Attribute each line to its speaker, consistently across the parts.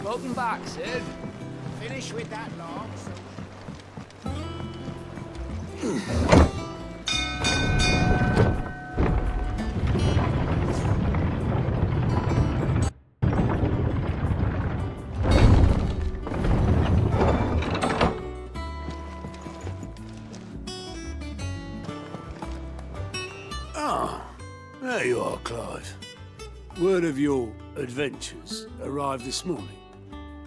Speaker 1: Welcome back, Sid.
Speaker 2: Finish with that log.
Speaker 3: There you are, Clive. Word of your adventures arrived this morning.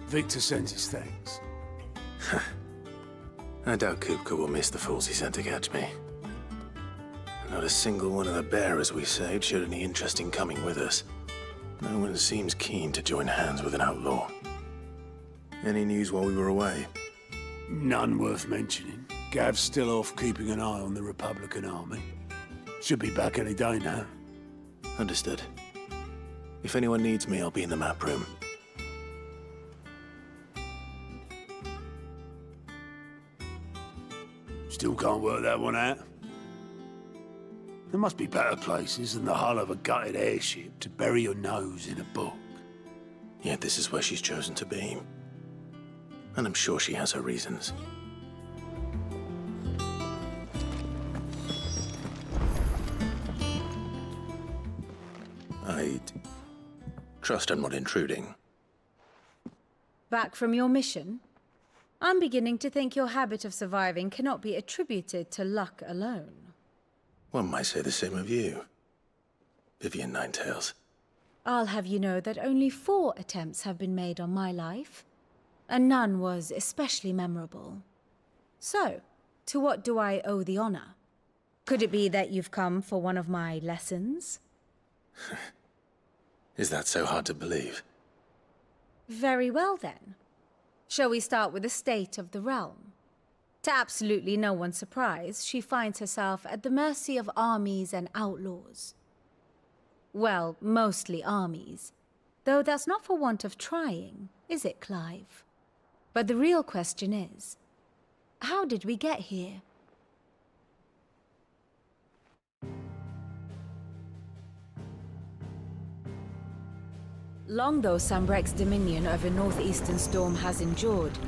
Speaker 3: Victor sends his thanks.
Speaker 4: I doubt Kupka will miss the fools he sent to catch me. Not a single one of the bearers we saved showed any interest in coming with us. No one seems keen to join hands with an outlaw. Any news while we were away?
Speaker 3: None worth mentioning. Gav's still off keeping an eye on the Republican army. Should be back any day now.
Speaker 4: Understood. If anyone needs me, I'll be in the map room.
Speaker 3: Still can't work that one out. There must be better places than the hull of a gutted airship to bury your nose in a book.
Speaker 4: Yet this is where she's chosen to be. And I'm sure she has her reasons. I'd trust I'm not intruding.
Speaker 5: Back from your mission? I'm beginning to think your habit of surviving cannot be attributed to luck alone.
Speaker 4: One might say the same of you, Vivian Ninetails.
Speaker 5: I'll have you know that only 4 attempts have been made on my life, and none was especially memorable. So, to what do I owe the honor? Could it be that you've come for one of my lessons?
Speaker 4: Is that so hard to believe?
Speaker 5: Very well, then. Shall we start with the state of the realm? To absolutely no one's surprise, she finds herself at the mercy of armies and outlaws. Well, mostly armies. Though that's not for want of trying, is it, Clive? But the real question is, how did we get here? Long though Sambrek's dominion over northeastern storm has endured,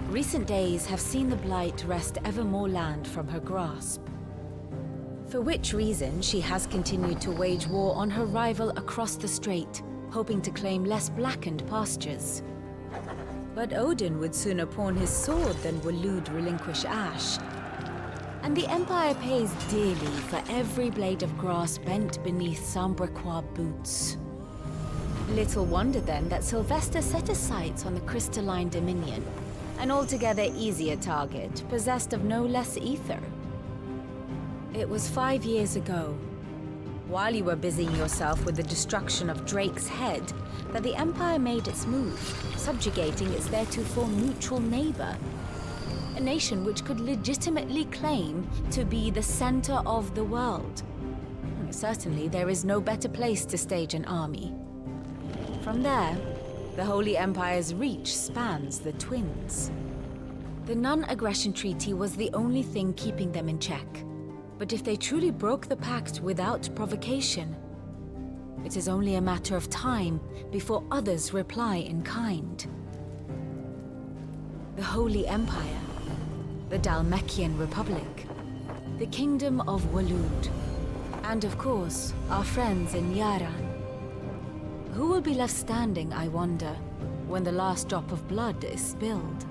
Speaker 5: recent days have seen the Blight wrest ever more land from her grasp. For which reason she has continued to wage war on her rival across the strait, hoping to claim less blackened pastures. But Odin would sooner pawn his sword than Waloed relinquish Ash. And the Empire pays dearly for every blade of grass bent beneath Sambrequois boots. Little wonder then that Sylvester set his sights on the crystalline dominion, an altogether easier target, possessed of no less ether. It was 5 years ago, while you were busying yourself with the destruction of Drake's head, that the Empire made its move, subjugating its theretofore neutral neighbor. A nation which could legitimately claim to be the center of the world. Certainly, there is no better place to stage an army. From there, the Holy Empire's reach spans the Twins. The non-aggression treaty was the only thing keeping them in check. But if they truly broke the pact without provocation, it is only a matter of time before others reply in kind. The Holy Empire, the Dhalmekian Republic, the Kingdom of Waloed, and of course, our friends in Yaran. Who will be left standing, I wonder, when the last drop of blood is spilled?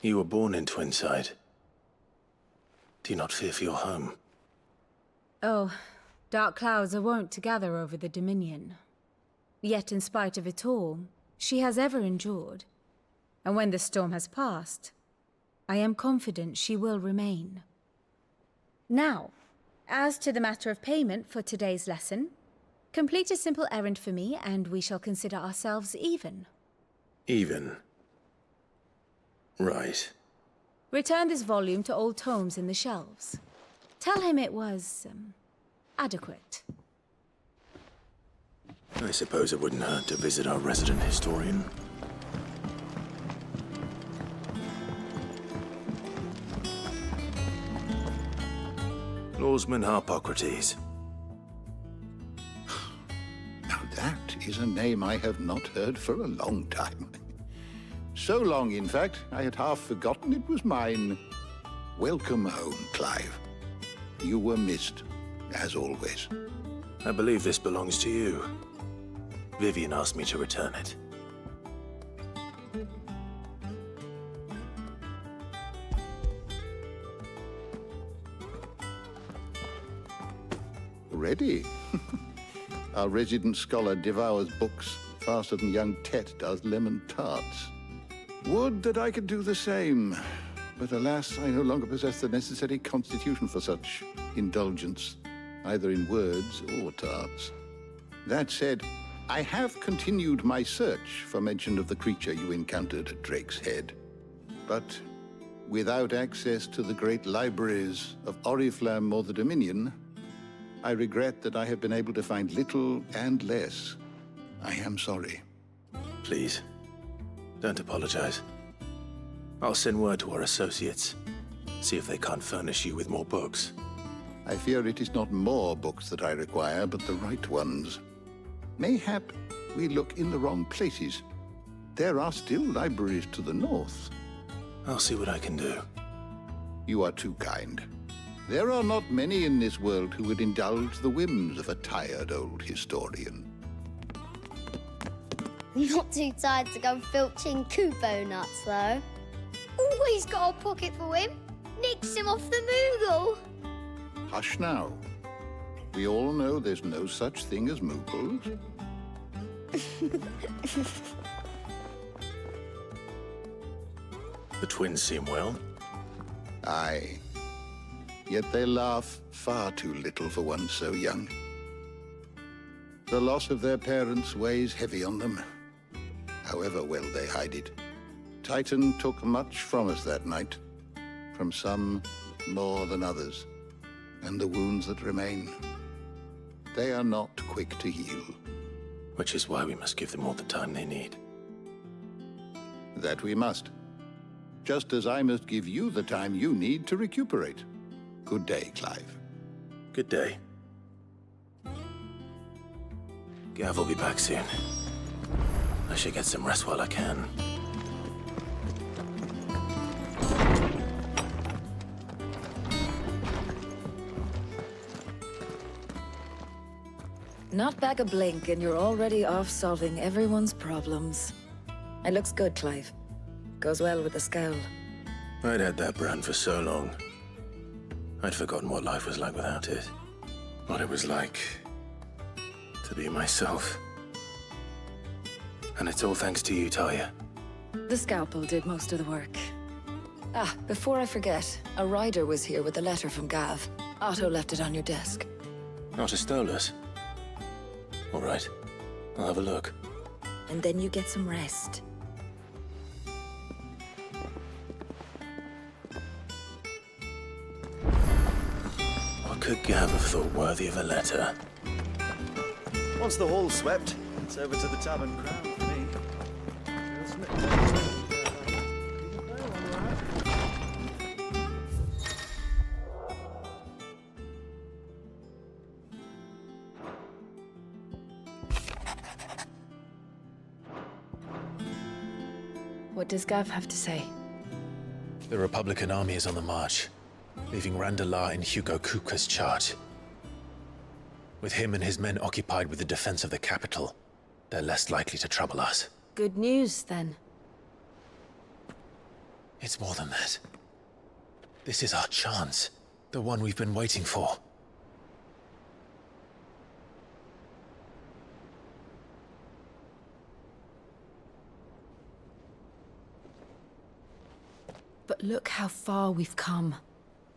Speaker 4: You were born in Twinside. Do you not fear for your home?
Speaker 5: Oh, dark clouds are wont to gather over the Dominion. Yet in spite of it all, she has ever endured. And when the storm has passed, I am confident she will remain. Now, as to the matter of payment for today's lesson, complete a simple errand for me and we shall consider ourselves even.
Speaker 4: Even? Right.
Speaker 5: Return this volume to old tomes in the shelves. Tell him it was, adequate.
Speaker 4: I suppose it wouldn't hurt to visit our resident historian. Lawsman Harpocrates.
Speaker 1: That is a name I have not heard for a long time. So long, in fact, I had half forgotten it was mine. Welcome home, Clive. You were missed, as always.
Speaker 4: I believe this belongs to you. Vivian asked me to return it.
Speaker 1: Ready? Our resident scholar devours books faster than young Tet does lemon tarts. Would that I could do the same. But alas, I no longer possess the necessary constitution for such indulgence, either in words or tarts. That said, I have continued my search for mention of the creature you encountered at Drake's Head. But without access to the great libraries of Oriflamme or the Dominion, I regret that I have been able to find little and less. I am sorry.
Speaker 4: Please, don't apologize. I'll send word to our associates. See if they can't furnish you with more books.
Speaker 1: I fear it is not more books that I require, but the right ones. Mayhap we look in the wrong places. There are still libraries to the north.
Speaker 4: I'll see what I can do.
Speaker 1: You are too kind. There are not many in this world who would indulge the whims of a tired old historian.
Speaker 6: Not too tired to go filching Kupo nuts, though. Always got a pocket for him. Nicks him off the Moogle.
Speaker 1: Hush now. We all know there's no such thing as Moogles.
Speaker 4: The twins seem well.
Speaker 1: Aye. Yet they laugh far too little for one so young. The loss of their parents weighs heavy on them, however well they hide it. Titan took much from us that night, from some more than others, and the wounds that remain, they are not quick to heal.
Speaker 4: Which is why we must give them all the time they need.
Speaker 1: That we must. Just as I must give you the time you need to recuperate. Good day, Clive.
Speaker 4: Good day. Gav will be back soon. I should get some rest while I can.
Speaker 7: Not back a blink and you're already off solving everyone's problems. It looks good, Clive. Goes well with the scowl.
Speaker 4: I'd had that brand for so long. I'd forgotten what life was like without it. What it was like to be myself. And it's all thanks to you, Talia.
Speaker 7: The scalpel did most of the work. Ah, before I forget, a rider was here with a letter from Gav. Otto left it on your desk.
Speaker 4: Otto stole us. All right, I'll have a look.
Speaker 7: And then you get some rest.
Speaker 4: What could Gav have thought worthy of a letter?
Speaker 8: Once the hall's swept, it's over to the Tavern Crown for me.
Speaker 5: What does Gav have to say?
Speaker 9: The Republican army is on the march, leaving Randalar in Hugo Kuka's charge. With him and his men occupied with the defense of the capital, they're less likely to trouble us.
Speaker 5: Good news, then.
Speaker 9: It's more than that. This is our chance, the one we've been waiting for.
Speaker 5: But look how far we've come.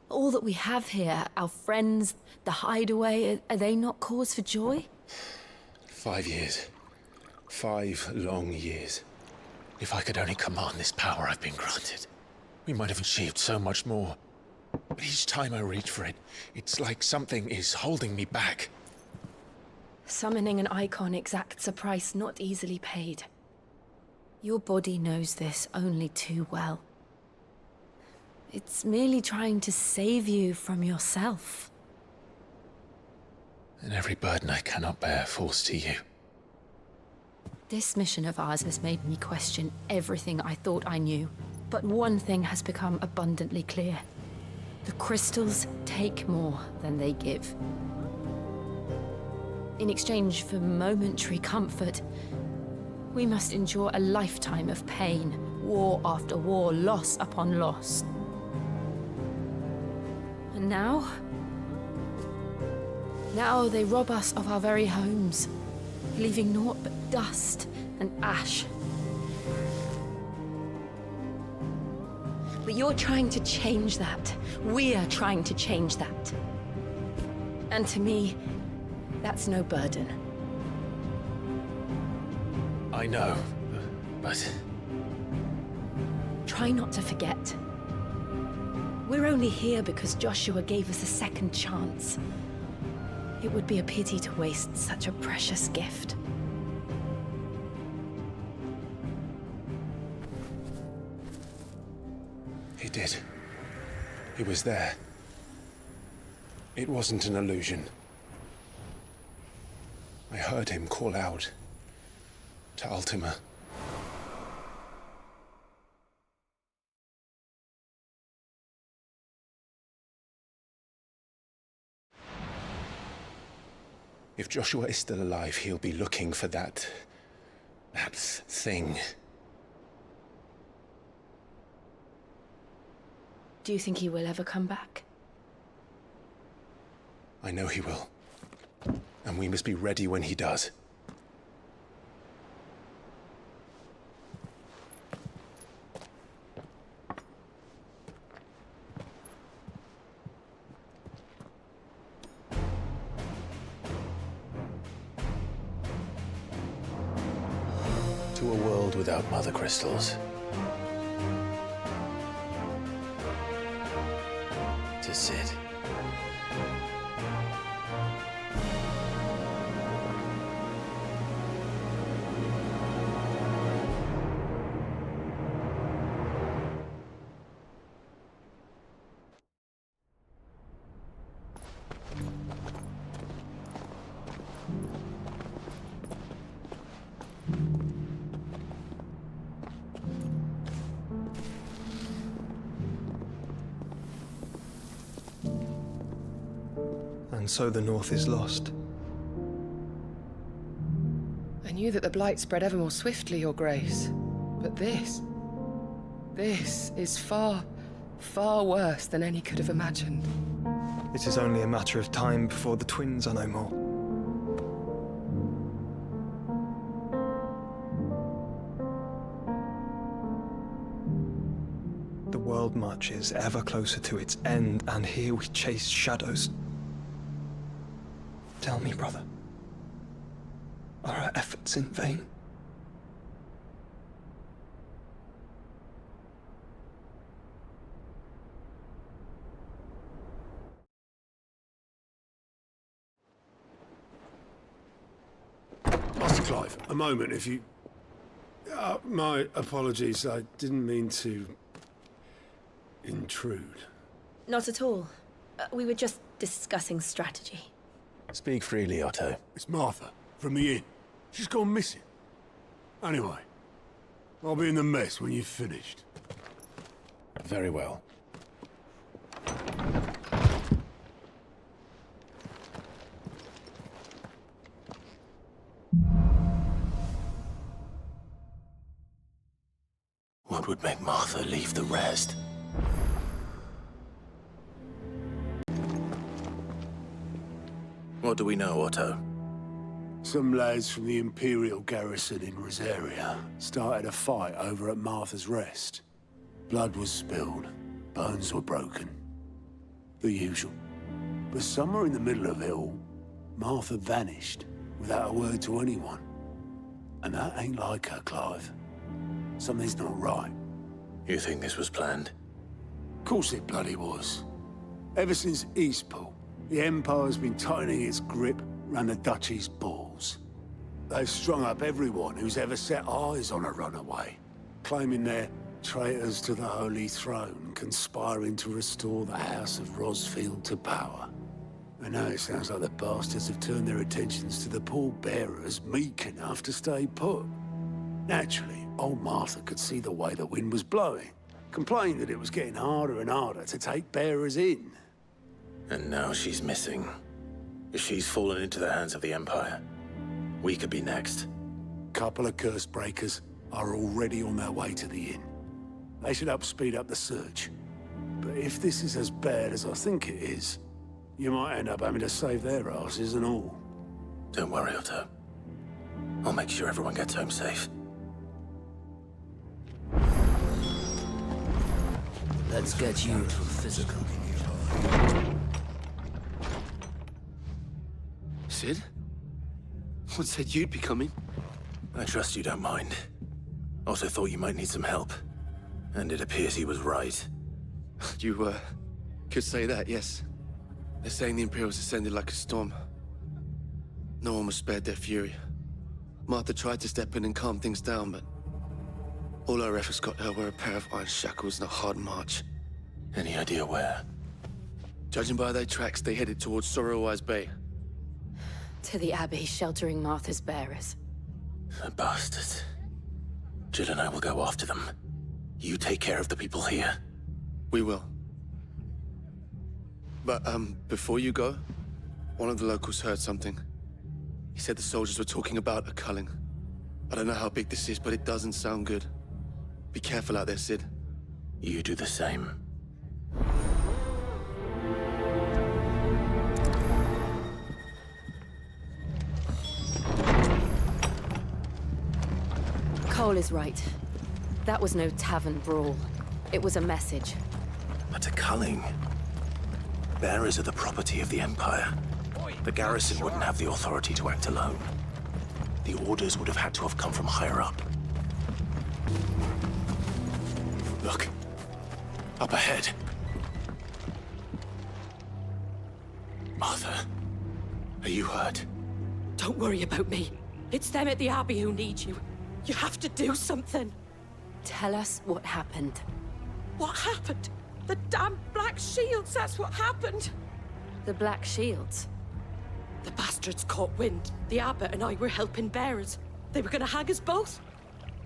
Speaker 5: All that we have here, our friends, the hideaway, are they not cause for joy?
Speaker 9: 5 years. 5 long years. If I could only command this power I've been granted, we might have achieved so much more. But each time I reach for it, it's like something is holding me back.
Speaker 5: Summoning an Eikon exacts a price not easily paid. Your body knows this only too well. It's merely trying to save you from yourself.
Speaker 9: And every burden I cannot bear falls to you.
Speaker 10: This mission of ours has made me question everything I thought I knew. But one thing has become abundantly clear. The crystals take more than they give. In exchange for momentary comfort, we must endure a lifetime of pain, war after war, loss upon loss. And now they rob us of our very homes, leaving naught but dust and ash. But you're trying to change that. We're trying to change that. And to me, that's no burden.
Speaker 9: I know, but...
Speaker 10: Try not to forget. We're only here because Joshua gave us a second chance. It would be a pity to waste such a precious gift.
Speaker 9: He did. He was there. It wasn't an illusion. I heard him call out to Ultima. If Joshua is still alive, he'll be looking for that thing.
Speaker 10: Do you think he will ever come back?
Speaker 9: I know he will. And we must be ready when he does. To a world without mother crystals. To sit.
Speaker 11: And so the North is lost.
Speaker 12: I knew that the Blight spread ever more swiftly, Your Grace. But this is far, far worse than any could have imagined.
Speaker 11: It is only a matter of time before the twins are no more. The world marches ever closer to its end, and here we chase shadows. Tell me, brother, are our efforts in vain?
Speaker 3: Master Clive, a moment, if you... my apologies, I didn't mean to... intrude.
Speaker 10: Not at all. We were just discussing strategy.
Speaker 9: Speak freely, Otto.
Speaker 3: It's Martha, from the inn. She's gone missing. Anyway, I'll be in the mess when you've finished.
Speaker 9: Very well.
Speaker 4: What would make Martha leave the rest? What do we know, Otto?
Speaker 3: Some lads from the Imperial garrison in Rosaria started a fight over at Martha's Rest. Blood was spilled, bones were broken. The usual. But somewhere in the middle of it all, Martha vanished without a word to anyone. And that ain't like her, Clive. Something's not right.
Speaker 4: You think this was planned?
Speaker 3: Of course it bloody was. Ever since Eastpool, the Empire's been tightening its grip around the Duchy's balls. They've strung up everyone who's ever set eyes on a runaway, claiming they're traitors to the Holy Throne, conspiring to restore the House of Rosfield to power. And now it sounds like the bastards have turned their attentions to the poor bearers meek enough to stay put. Naturally, old Martha could see the way the wind was blowing, complained that it was getting harder and harder to take bearers in.
Speaker 4: And now she's missing. If she's fallen into the hands of the Empire, we could be next.
Speaker 3: Couple of curse breakers are already on their way to the inn. They should help speed up the search. But if this is as bad as I think it is, you might end up having to save their asses and all.
Speaker 4: Don't worry, Otto. I'll make sure everyone gets home safe.
Speaker 13: Let's get you a little physical.
Speaker 14: Sid? What said you'd be coming?
Speaker 4: I trust you don't mind. Also thought you might need some help. And it appears he was right.
Speaker 14: You, could say that, yes. They're saying the Imperials ascended like a storm. No one was spared their fury. Martha tried to step in and calm things down, but all our efforts got her were a pair of iron shackles and a hard march.
Speaker 4: Any idea where?
Speaker 14: Judging by their tracks, they headed towards Sorrowwise Bay.
Speaker 10: To the Abbey, sheltering Martha's bearers.
Speaker 4: The bastards. Jill and I will go after them. You take care of the people here.
Speaker 14: We will. But, before you go, one of the locals heard something. He said the soldiers were talking about a culling. I don't know how big this is, but it doesn't sound good. Be careful out there, Sid.
Speaker 4: You do the same.
Speaker 10: Cole is right. That was no tavern brawl. It was a message.
Speaker 4: But a culling. Bearers are the property of the Empire. The garrison wouldn't have the authority to act alone. The orders would have had to have come from higher up. Look. Up ahead. Martha, are you hurt?
Speaker 15: Don't worry about me. It's them at the Abbey who need you. You have to do something.
Speaker 10: Tell us what happened.
Speaker 15: What happened? The damn Black Shields, that's what happened.
Speaker 10: The Black Shields?
Speaker 15: The bastards caught wind. The abbot and I were helping bearers. They were gonna hang us both.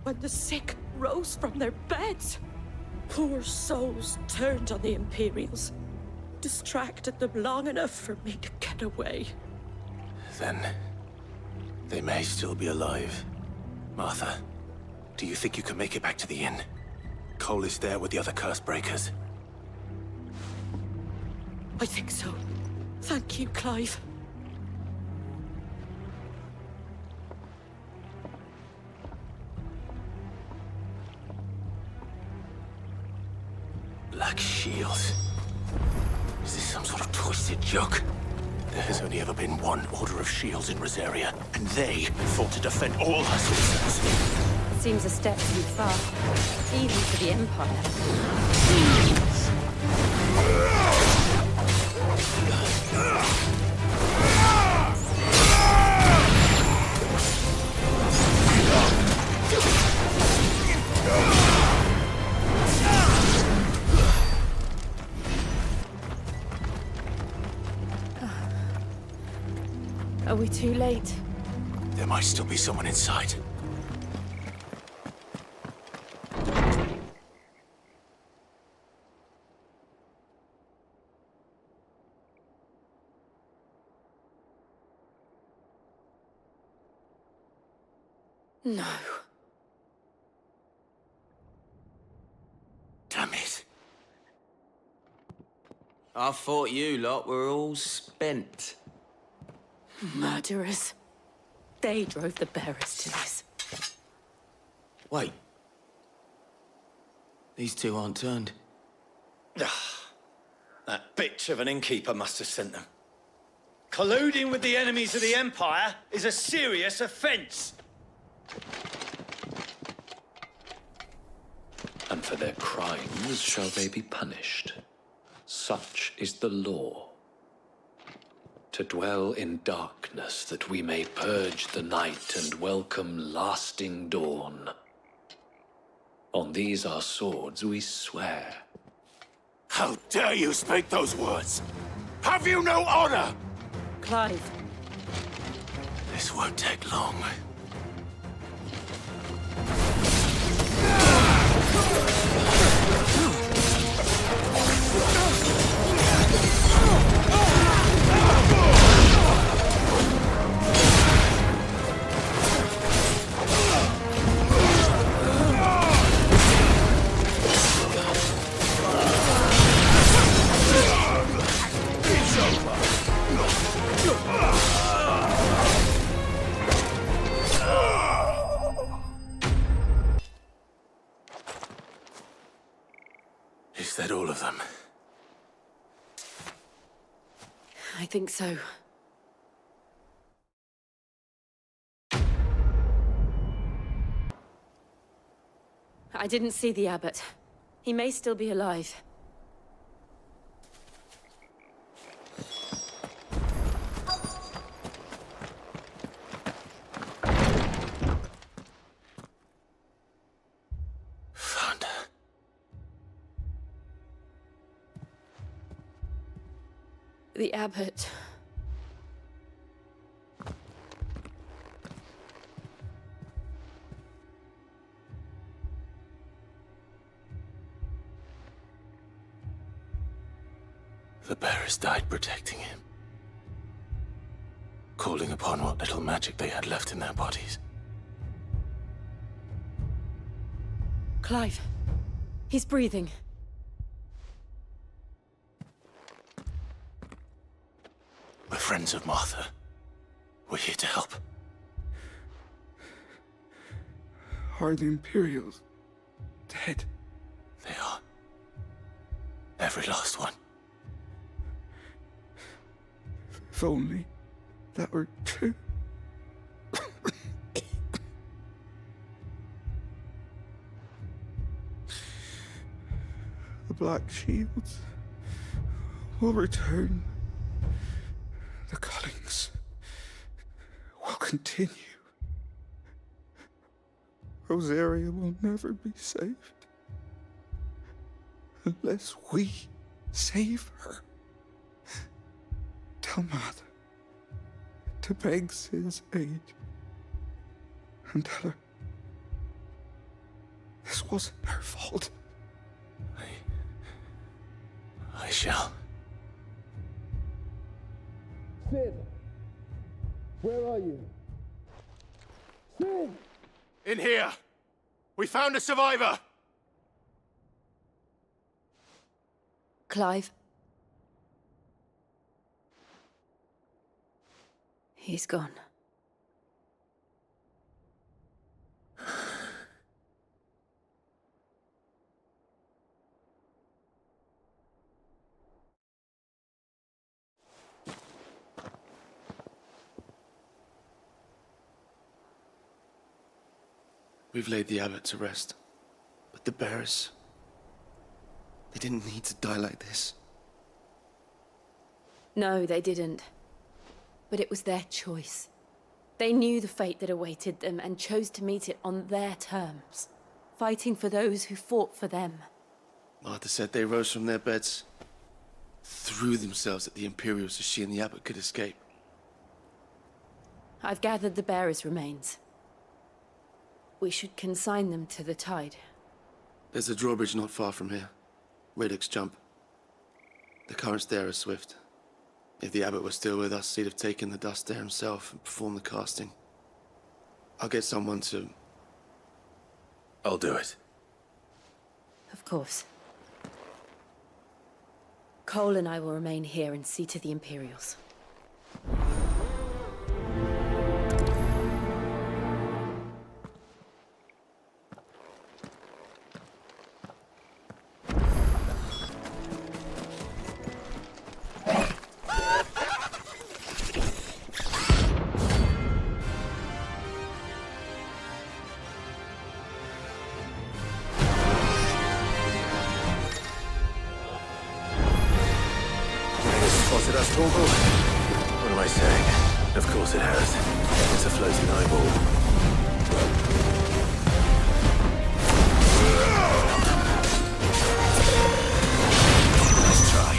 Speaker 15: When the sick rose from their beds, poor souls turned on the Imperials. Distracted them long enough for me to get away.
Speaker 4: Then, they may still be alive. Martha, do you think you can make it back to the inn? Cole is there with the other curse breakers.
Speaker 15: I think so. Thank you, Clive.
Speaker 4: Black Shields. Is this some sort of twisted joke? There has only ever been one Order of Shields in Rosaria, and they fought to defend all her citizens.
Speaker 10: Seems a step too far, even for the Empire. Are we too late?
Speaker 4: There might still be someone inside.
Speaker 15: No.
Speaker 4: Damn it.
Speaker 13: I thought you lot were all spent.
Speaker 15: Murderers. They drove the bearers to this.
Speaker 13: Wait. These two aren't turned.
Speaker 8: That bitch of an innkeeper must have sent them. Colluding with the enemies of the Empire is a serious offense.
Speaker 16: And for their crimes shall they be punished. Such is the law. To dwell in darkness that we may purge the night and welcome lasting dawn. On these our swords we swear.
Speaker 4: How dare you speak those words?
Speaker 3: Have you no honor?
Speaker 15: Clive.
Speaker 4: This won't take long. Is that all of them?
Speaker 15: I think so. I didn't see the abbot. He may still be alive. The abbot.
Speaker 4: The bearers died protecting him, calling upon what little magic they had left in their bodies.
Speaker 15: Clive. He's breathing.
Speaker 4: We're friends of Martha. We're here to help.
Speaker 17: Are the Imperials dead?
Speaker 4: They are. Every last one.
Speaker 17: If only that were true. The Black Shields will return. The cullings will continue. Rosaria will never be saved unless we save her. Tell Martha to beg Sid's aid and tell her this wasn't her fault.
Speaker 4: I shall.
Speaker 3: Sid! Where are you? Sid!
Speaker 14: In here! We found a survivor!
Speaker 15: Clive. He's gone.
Speaker 14: We've laid the abbot to rest. But the bearers... they didn't need to die like this.
Speaker 15: No, they didn't. But it was their choice. They knew the fate that awaited them and chose to meet it on their terms, fighting for those who fought for them.
Speaker 14: Martha said they rose from their beds, threw themselves at the Imperials so she and the abbot could escape.
Speaker 15: I've gathered the bearers' remains. We should consign them to the tide.
Speaker 14: There's a drawbridge not far from here. Radix jump. The currents there are swift. If the abbot was still with us, he'd have taken the dust there himself and performed the casting. I'll get someone to...
Speaker 4: I'll do it.
Speaker 15: Of course. Cole and I will remain here and see to the Imperials.
Speaker 4: What am I saying? Of course it has. It's a floating eyeball. Nice try.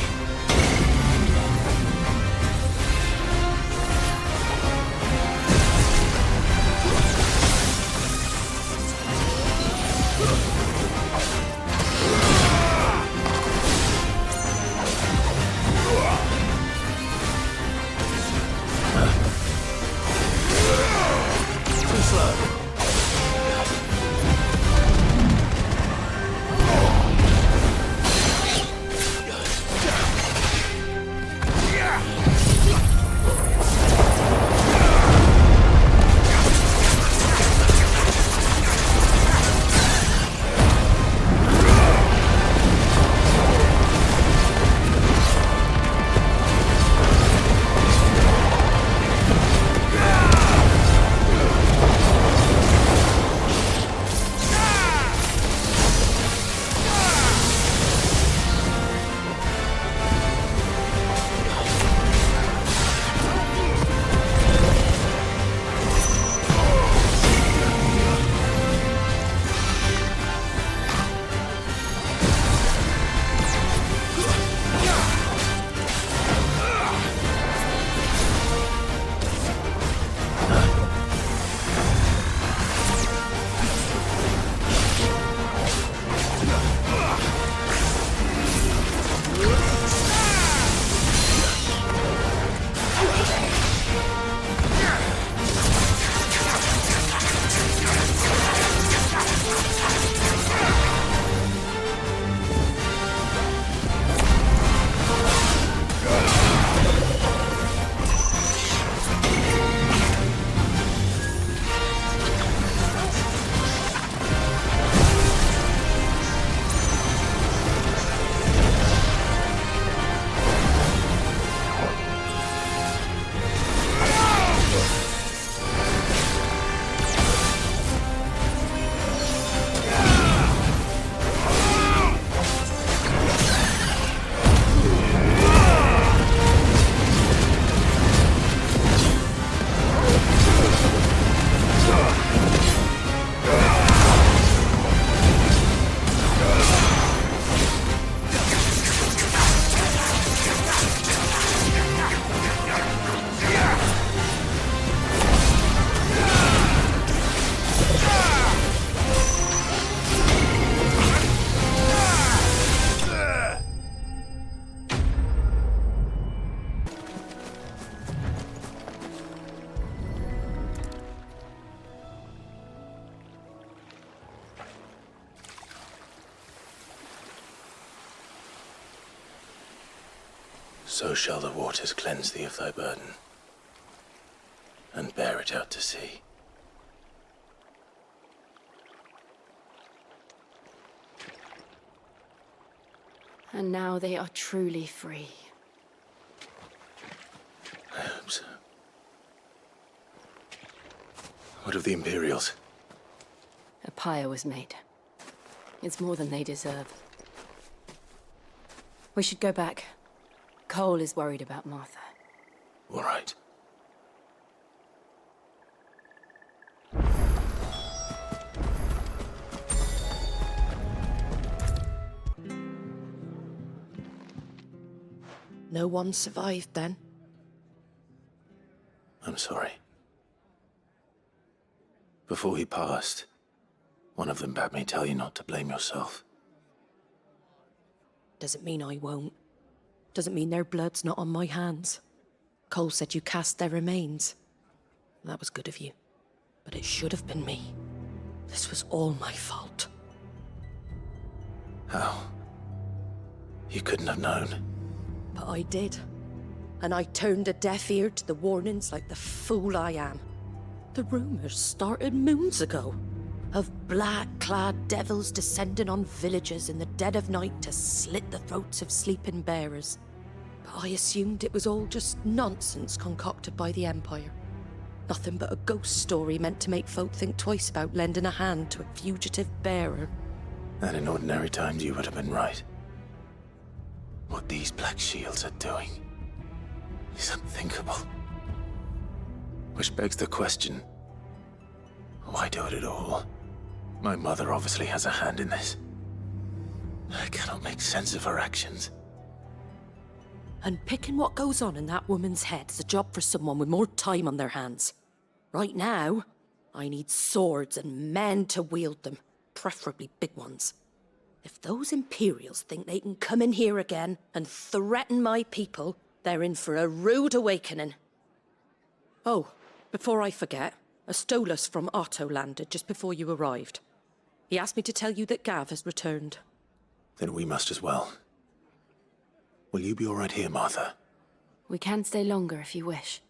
Speaker 4: So shall the waters cleanse thee of thy burden, and bear it out to sea.
Speaker 10: And now they are truly free.
Speaker 4: I hope so. What of the Imperials?
Speaker 10: A pyre was made. It's more than they deserve. We should go back. Cole is worried about Martha.
Speaker 4: All right.
Speaker 15: No one survived then?
Speaker 4: I'm sorry. Before he passed, one of them bade me tell you not to blame yourself.
Speaker 15: Doesn't mean I won't. Doesn't mean their blood's not on my hands. Cole said you cast their remains. That was good of you. But it should have been me. This was all my fault.
Speaker 4: How? You couldn't have known.
Speaker 15: But I did. And I turned a deaf ear to the warnings like the fool I am. The rumors started moons ago. Of black-clad devils descending on villages in the dead of night to slit the throats of sleeping bearers. But I assumed it was all just nonsense concocted by the Empire. Nothing but a ghost story meant to make folk think twice about lending a hand to a fugitive bearer.
Speaker 4: And in ordinary times you would have been right. What these Black Shields are doing is unthinkable. Which begs the question, why do it at all? My mother obviously has a hand in this. I cannot make sense of her actions.
Speaker 15: And picking what goes on in that woman's head is a job for someone with more time on their hands. Right now, I need swords and men to wield them, preferably big ones. If those Imperials think they can come in here again and threaten my people, they're in for a rude awakening. Oh, before I forget, a Stolas from Otto landed just before you arrived. He asked me to tell you that Gav has returned.
Speaker 4: Then we must as well. Will you be all right here, Martha?
Speaker 10: We can stay longer if you wish.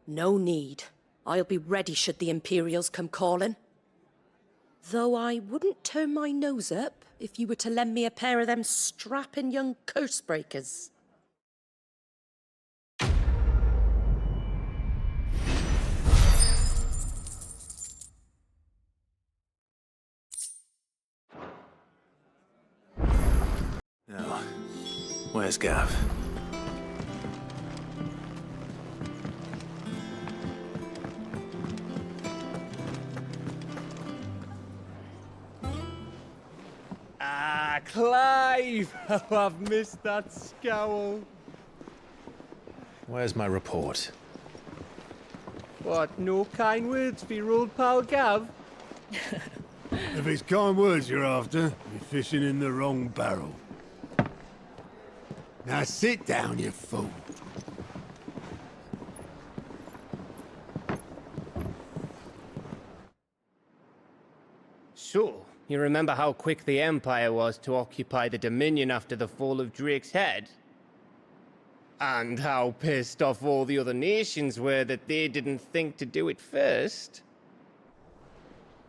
Speaker 15: No need. I'll be ready should the Imperials come calling. Though I wouldn't turn my nose up if you were to lend me a pair of them strapping young curse-breakers.
Speaker 4: Now, where's Gav?
Speaker 18: Ah, Clive! Oh, I've missed that scowl.
Speaker 9: Where's my report?
Speaker 18: What, no kind words for your old pal Gav?
Speaker 3: If it's kind words you're after, you're fishing in the wrong barrel. Now sit down, you fool.
Speaker 18: So, you remember how quick the Empire was to occupy the Dominion after the fall of Drake's head? And how pissed off all the other nations were that they didn't think to do it first?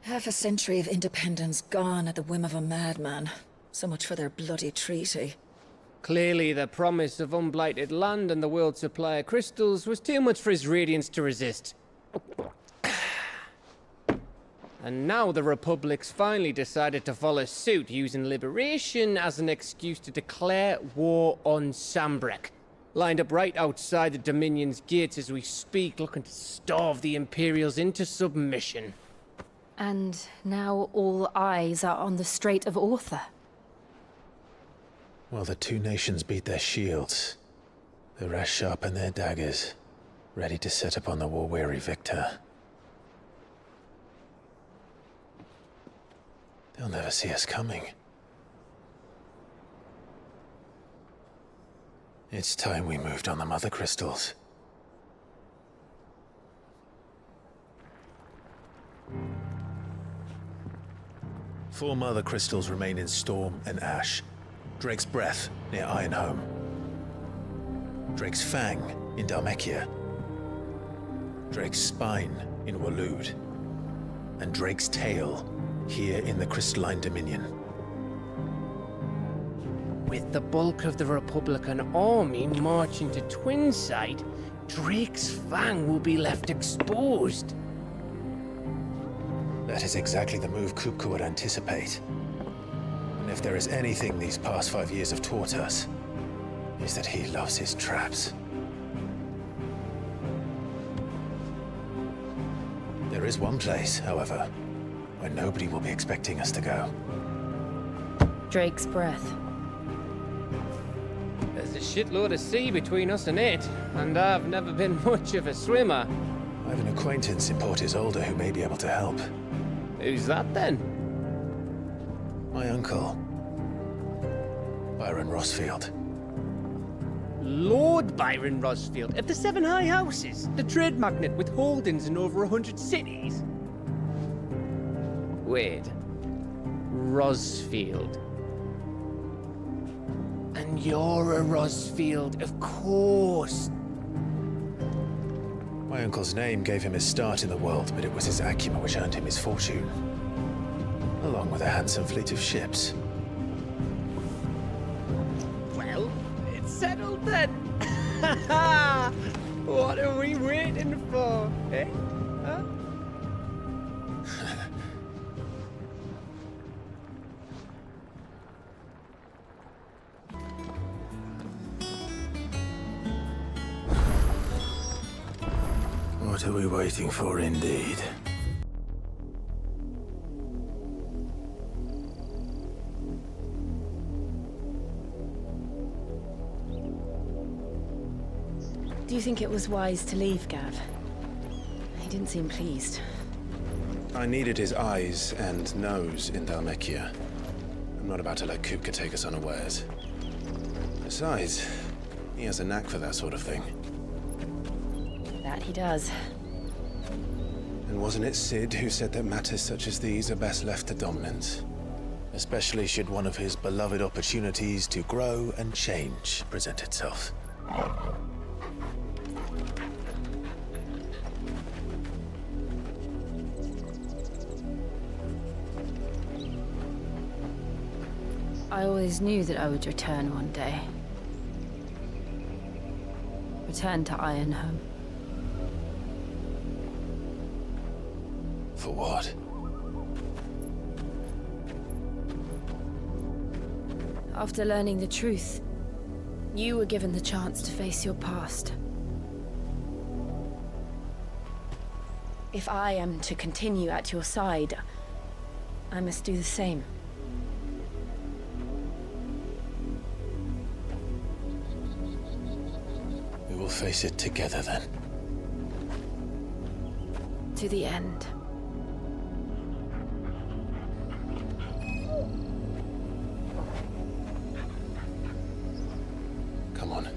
Speaker 7: Half a century of independence gone at the whim of a madman. So much for their bloody treaty.
Speaker 18: Clearly, the promise of unblighted land and the world's supply of crystals was too much for his radiance to resist. And now the Republic's finally decided to follow suit, using liberation as an excuse to declare war on Sambrek. Lined up right outside the Dominion's gates as we speak, looking to starve the Imperials into submission.
Speaker 10: And now all eyes are on the Strait of Author.
Speaker 9: Well, the two nations beat their shields. The rest sharpen their daggers, ready to set upon the war-weary victor. They'll never see us coming. It's time we moved on the Mother Crystals. Four Mother Crystals remain in Storm and Ash. Drake's Breath, near Ironhome. Drake's fang in Dhalmekia, Drake's spine in Waloed, and Drake's tail here in the Crystalline Dominion.
Speaker 18: With the bulk of the Republican army marching to Twinside, Drake's fang will be left exposed.
Speaker 9: That is exactly the move Kupka would anticipate. And if there is anything these past 5 years have taught us, is that he loves his traps. There is one place, however, where nobody will be expecting us to go.
Speaker 10: Drake's breath.
Speaker 18: There's a shitload of sea between us and it, and I've never been much of a swimmer.
Speaker 9: I have an acquaintance in Port Isolde who may be able to help.
Speaker 18: Who's that then?
Speaker 9: My uncle, Byron Rosfield.
Speaker 18: Lord Byron Rosfield of the Seven High Houses, the trade magnate with holdings in over 100 cities. Wait, Rosfield. And you're a Rosfield, of course.
Speaker 9: My uncle's name gave him his start in the world, but it was his acumen which earned him his fortune, along with a handsome fleet of ships.
Speaker 18: Well, it's settled then. What are we waiting for, eh? Huh?
Speaker 4: What are we waiting for, indeed?
Speaker 10: Do you think it was wise to leave, Gav? He didn't seem pleased.
Speaker 9: I needed his eyes and nose in Dhalmekia. I'm not about to let Kupka take us unawares. Besides, he has a knack for that sort of thing.
Speaker 10: That he does.
Speaker 9: And wasn't it Sid who said that matters such as these are best left to dominance? Especially should one of his beloved opportunities to grow and change present itself.
Speaker 10: I always knew that I would return one day. Return to Ironhome.
Speaker 9: For what?
Speaker 10: After learning the truth, you were given the chance to face your past. If I am to continue at your side, I must do the same.
Speaker 9: We will face it together then.
Speaker 10: To the end.
Speaker 9: Come on.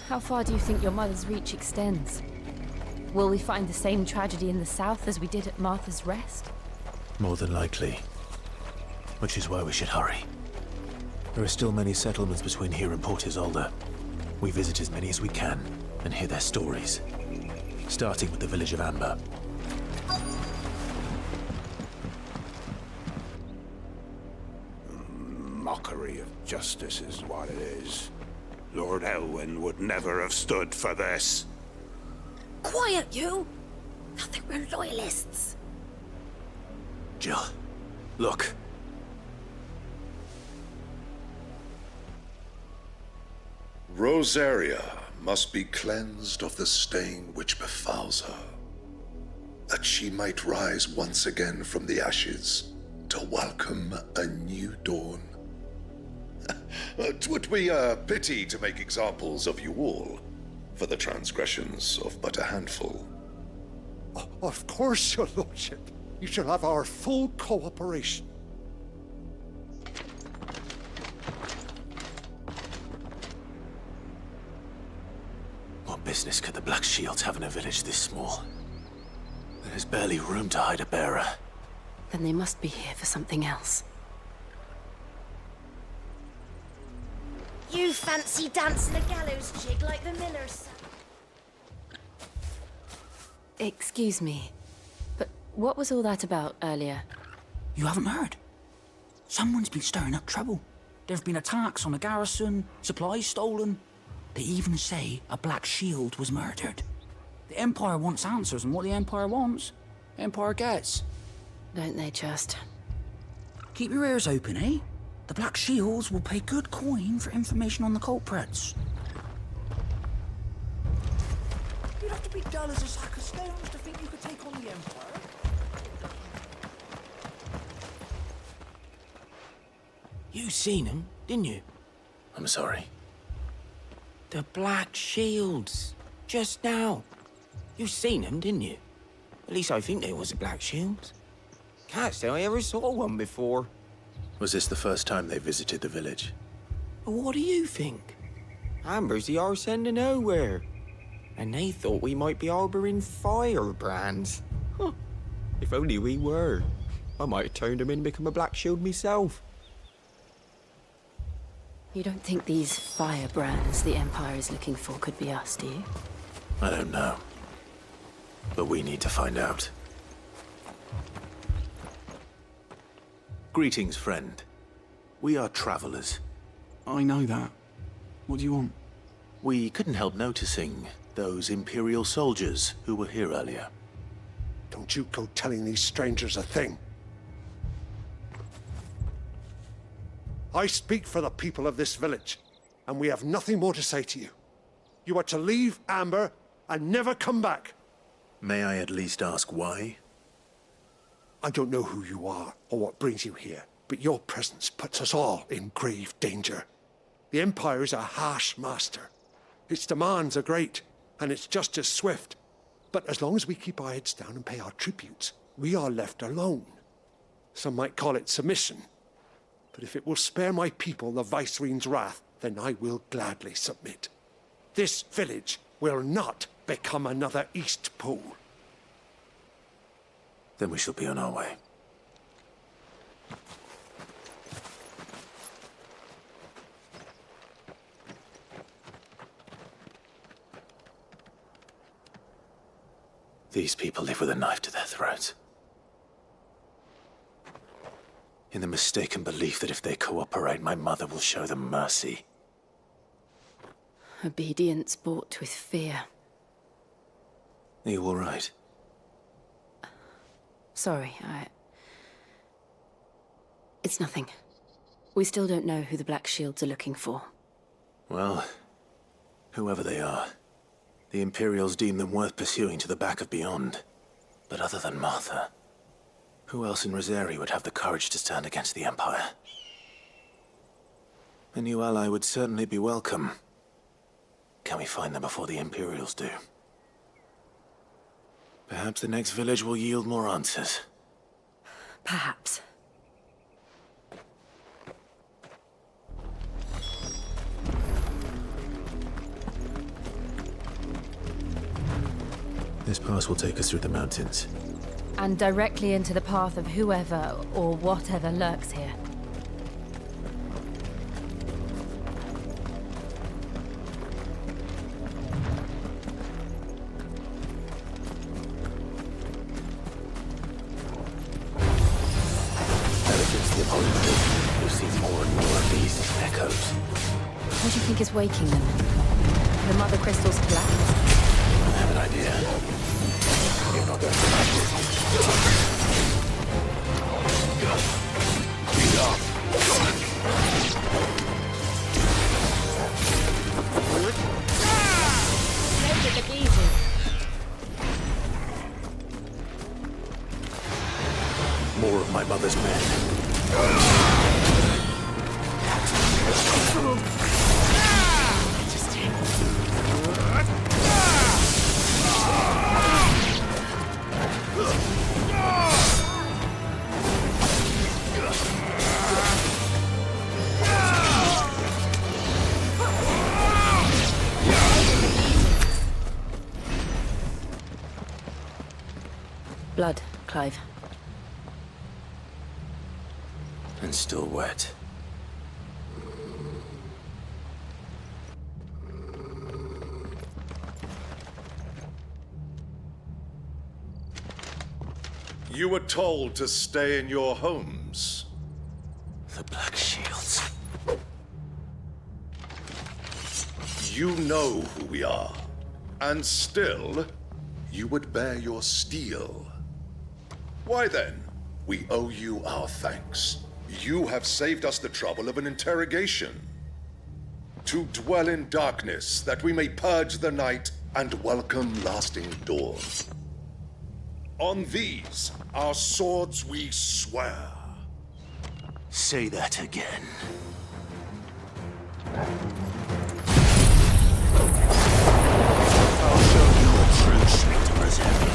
Speaker 10: How far do you think your mother's reach extends? Will we find the same tragedy in the south as we did at Martha's Rest?
Speaker 9: More than likely. Which is why we should hurry. There are still many settlements between here and Port Isolde. We visit as many as we can and hear their stories. Starting with the village of Amber.
Speaker 3: Mockery of justice is what it is. Lord Elwyn would never have stood for this.
Speaker 15: Quiet, you! Nothing, we're loyalists.
Speaker 9: Jill, look.
Speaker 19: Rosaria must be cleansed of the stain which befouls her, that she might rise once again from the ashes to welcome a new dawn. 'Twould be a pity to make examples of you all, for the transgressions of but a handful.
Speaker 1: Of course, your lordship. You shall have our full cooperation.
Speaker 9: What business could the Black Shields have in a village this small?
Speaker 4: There's barely room to hide a bearer.
Speaker 10: Then they must be here for something else.
Speaker 6: You fancy dancing a gallows jig like the miller's son?
Speaker 10: Excuse me, but what was all that about earlier?
Speaker 20: You haven't heard? Someone's been stirring up trouble. There have been attacks on the garrison, supplies stolen. They even say a Black Shield was murdered. The Empire wants answers, and what the Empire wants, the Empire gets.
Speaker 10: Don't they just?
Speaker 20: Keep your ears open, eh? The Black Shields will pay good coin for information on the culprits. You'd have to be dull as a sack of stones to think you could take on the Empire. You seen him, didn't you?
Speaker 4: I'm sorry.
Speaker 20: The Black Shields. Just now. You seen them, didn't you? At least I think they was the Black Shields. Can't say I ever saw one before.
Speaker 4: Was this the first time they visited the village?
Speaker 20: What do you think? Amber's the arse end of nowhere. And they thought we might be harboring firebrands. Huh. If only we were. I might have turned them in and become a Black Shield myself.
Speaker 10: You don't think these firebrands the Empire is looking for could be us, do you?
Speaker 4: I don't know. But we need to find out. Greetings, friend. We are travelers.
Speaker 20: I know that. What do you want?
Speaker 4: We couldn't help noticing those Imperial soldiers who were here earlier.
Speaker 3: Don't you go telling these strangers a thing. I speak for the people of this village, and we have nothing more to say to you. You are to leave Amber and never come back.
Speaker 4: May I at least ask why?
Speaker 3: I don't know who you are or what brings you here, but your presence puts us all in grave danger. The Empire is a harsh master. Its demands are great, and its justice swift. But as long as we keep our heads down and pay our tributes, we are left alone. Some might call it submission. But if it will spare my people the Viceroy's wrath, then I will gladly submit. This village will not become another East Pool.
Speaker 4: Then we shall be on our way. These people live with a knife to their throats. In the mistaken belief that if they cooperate, my mother will show them mercy.
Speaker 10: Obedience bought with fear.
Speaker 4: Are you all right?
Speaker 10: Sorry, It's nothing. We still don't know who the Black Shields are looking for.
Speaker 4: Well, whoever they are, the Imperials deem them worth pursuing to the back of beyond. But other than Martha, who else in Rosaria would have the courage to stand against the Empire? A new ally would certainly be welcome. Can we find them before the Imperials do? Perhaps the next village will yield more answers.
Speaker 10: Perhaps.
Speaker 4: This pass will take us through the mountains.
Speaker 10: And directly into the path of whoever or whatever lurks here.
Speaker 4: We've seen more and more of these echoes.
Speaker 10: What do you think is waking them? The Mother Crystal's collapse?
Speaker 4: I have an idea. You're not going to like it.
Speaker 10: Take it easy.
Speaker 4: More of my mother's men.
Speaker 10: Clive.
Speaker 4: And still wet.
Speaker 19: You were told to stay in your homes.
Speaker 4: The Black Shields.
Speaker 19: You know who we are. And still, you would bear your steel. Why then? We owe you our thanks. You have saved us the trouble of an interrogation. To dwell in darkness, that we may purge the night and welcome lasting dawn. On these, our swords we swear.
Speaker 4: Say that again. I'll show you a true strength of Rosaria.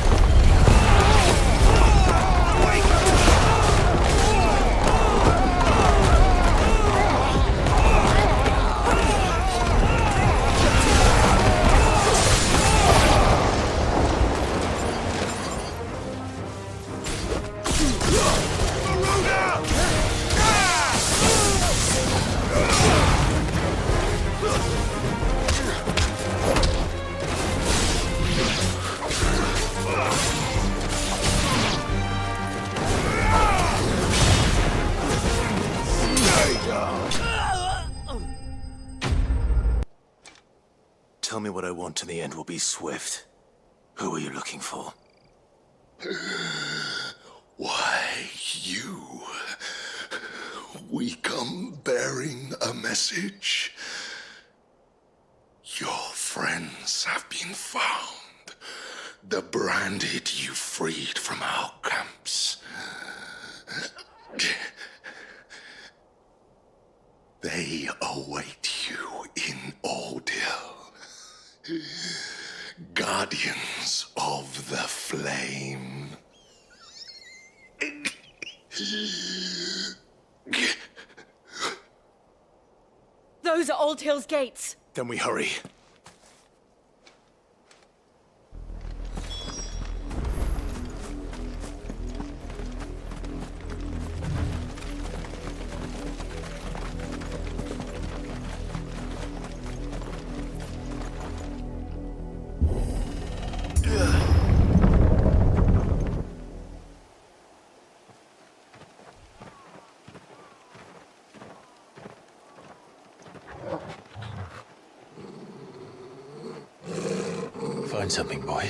Speaker 4: Tell me what I want and the end will be swift. Who are you looking for?
Speaker 19: Why, you. We come bearing a message. Your friends have been found. The branded you freed from our camps. They await you in Ordeal. Guardians of the Flame.
Speaker 15: Those are Old Hill's gates.
Speaker 4: Then we hurry. Find something, boy.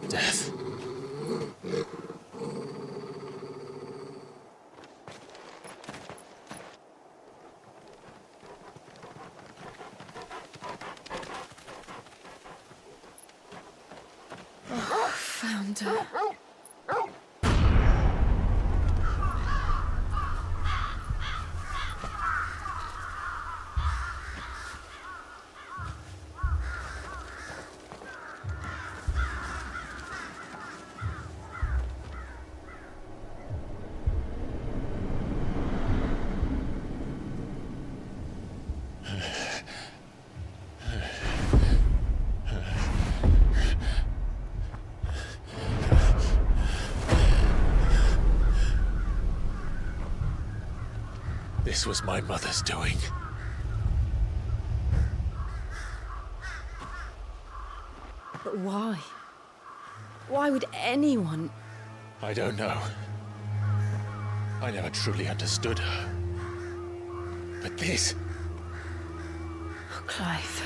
Speaker 4: Death.
Speaker 10: Oh, found her.
Speaker 9: This was my mother's doing.
Speaker 10: But why? Why would anyone?
Speaker 9: I don't know. I never truly understood her. But this...
Speaker 10: Oh, Clive.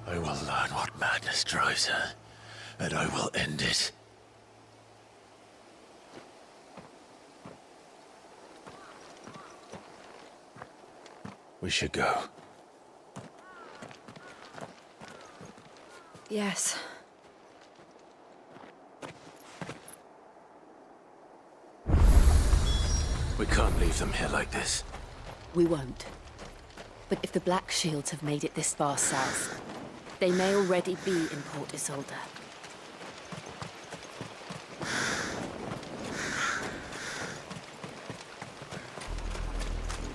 Speaker 9: I will learn what madness drives her, and I will end it. We should go.
Speaker 10: Yes.
Speaker 4: We can't leave them here like this.
Speaker 5: We won't. But if the Black Shields have made it this far south, they may already be in Port Isolde.